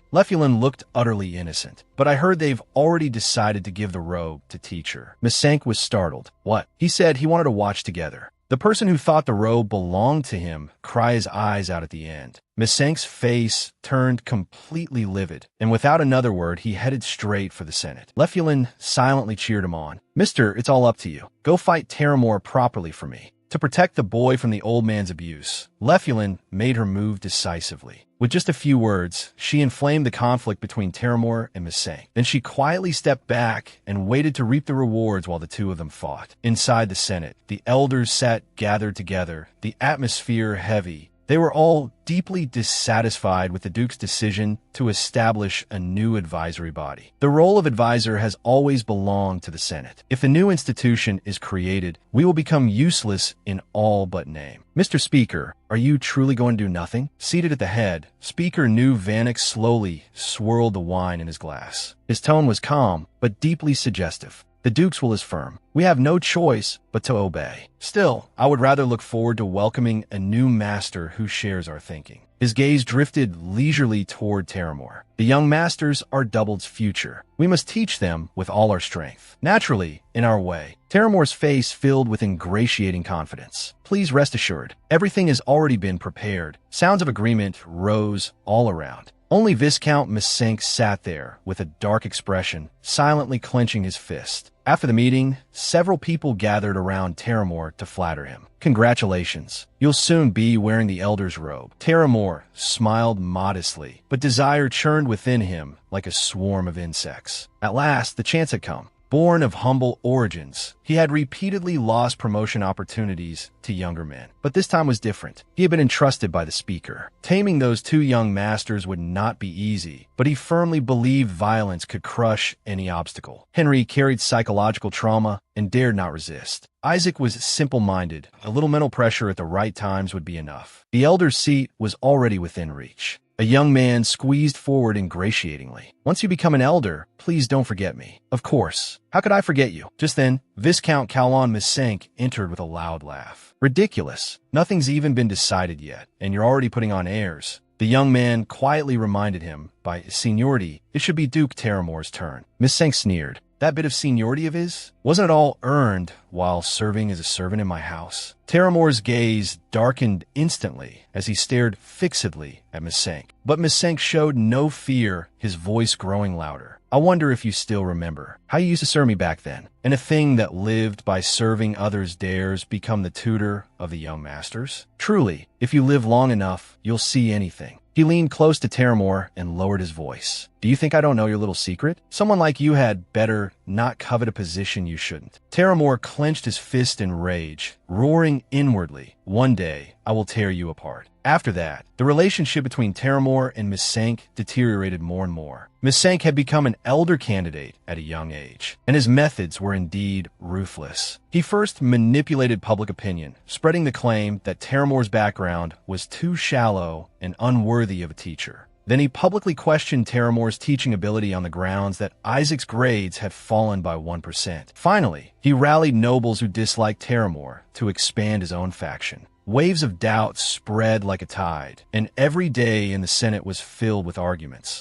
Speaker 1: Lefulin looked utterly innocent. "But I heard they've already decided to give the robe to teacher." Misenk was startled. "What?" He said he wanted to watch together. The person who thought the robe belonged to him cried his eyes out at the end. Misenk's face turned completely livid, and without another word, he headed straight for the Senate. Lefulin silently cheered him on. "Mister, it's all up to you. Go fight Terramore properly for me, to protect the boy from the old man's abuse." Lefulin made her move decisively. With just a few words, she inflamed the conflict between Terramore and Misenk. Then she quietly stepped back and waited to reap the rewards while the two of them fought. Inside the Senate, the elders sat gathered together, the atmosphere heavy. They were all deeply dissatisfied with the Duke's decision to establish a new advisory body. The role of advisor has always belonged to the Senate. If a new institution is created, we will become useless in all but name. "Mr. Speaker, are you truly going to do nothing?" Seated at the head, Speaker Nu Vanek slowly swirled the wine in his glass. His tone was calm, but deeply suggestive. The Duke's will is firm. We have no choice but to obey. Still, I would rather look forward to welcoming a new master who shares our thinking. His gaze drifted leisurely toward Terramore. The young masters are Doubled's future. We must teach them with all our strength. Naturally, in our way. Terramore's face filled with ingratiating confidence. "Please rest assured, everything has already been prepared." Sounds of agreement rose all around. Only Viscount Misenk sat there with a dark expression, silently clenching his fist. After the meeting, several people gathered around Terramore to flatter him. "Congratulations. You'll soon be wearing the elder's robe." Terramore smiled modestly, but desire churned within him like a swarm of insects. At last, the chance had come. Born of humble origins, he had repeatedly lost promotion opportunities to younger men. But this time was different. He had been entrusted by the Speaker. Taming those two young masters would not be easy, but he firmly believed violence could crush any obstacle. Henry carried psychological trauma and dared not resist. Isaac was simple-minded. A little mental pressure at the right times would be enough. The elder's seat was already within reach. A young man squeezed forward ingratiatingly. Once you become an elder, please don't forget me. Of course. How could I forget you? Just then, Viscount Calon Misenk entered with a loud laugh. Ridiculous. Nothing's even been decided yet, and you're already putting on airs. The young man quietly reminded him, by seniority, it should be Duke Terramore's turn. Misenk sneered. That bit of seniority of his? Wasn't it all earned while serving as a servant in my house? Terramore's gaze darkened instantly as he stared fixedly at Misenk. But Misenk showed no fear, his voice growing louder. I wonder if you still remember how you used to serve me back then. And a thing that lived by serving others dares become the tutor of the young masters? Truly, if you live long enough, you'll see anything. He leaned close to Terramore and lowered his voice. Do you think I don't know your little secret? Someone like you had better not covet a position you shouldn't. Terramore clenched his fist in rage, roaring inwardly. One day, I will tear you apart. After that, the relationship between Terramore and Misenk deteriorated more and more. Misenk had become an elder candidate at a young age, and his methods were indeed ruthless. He first manipulated public opinion, spreading the claim that Terramore's background was too shallow and unworthy of a teacher. Then he publicly questioned Terramore's teaching ability on the grounds that Isaac's grades had fallen by 1%. Finally, he rallied nobles who disliked Terramore to expand his own faction. Waves of doubt spread like a tide, and every day in the Senate was filled with arguments.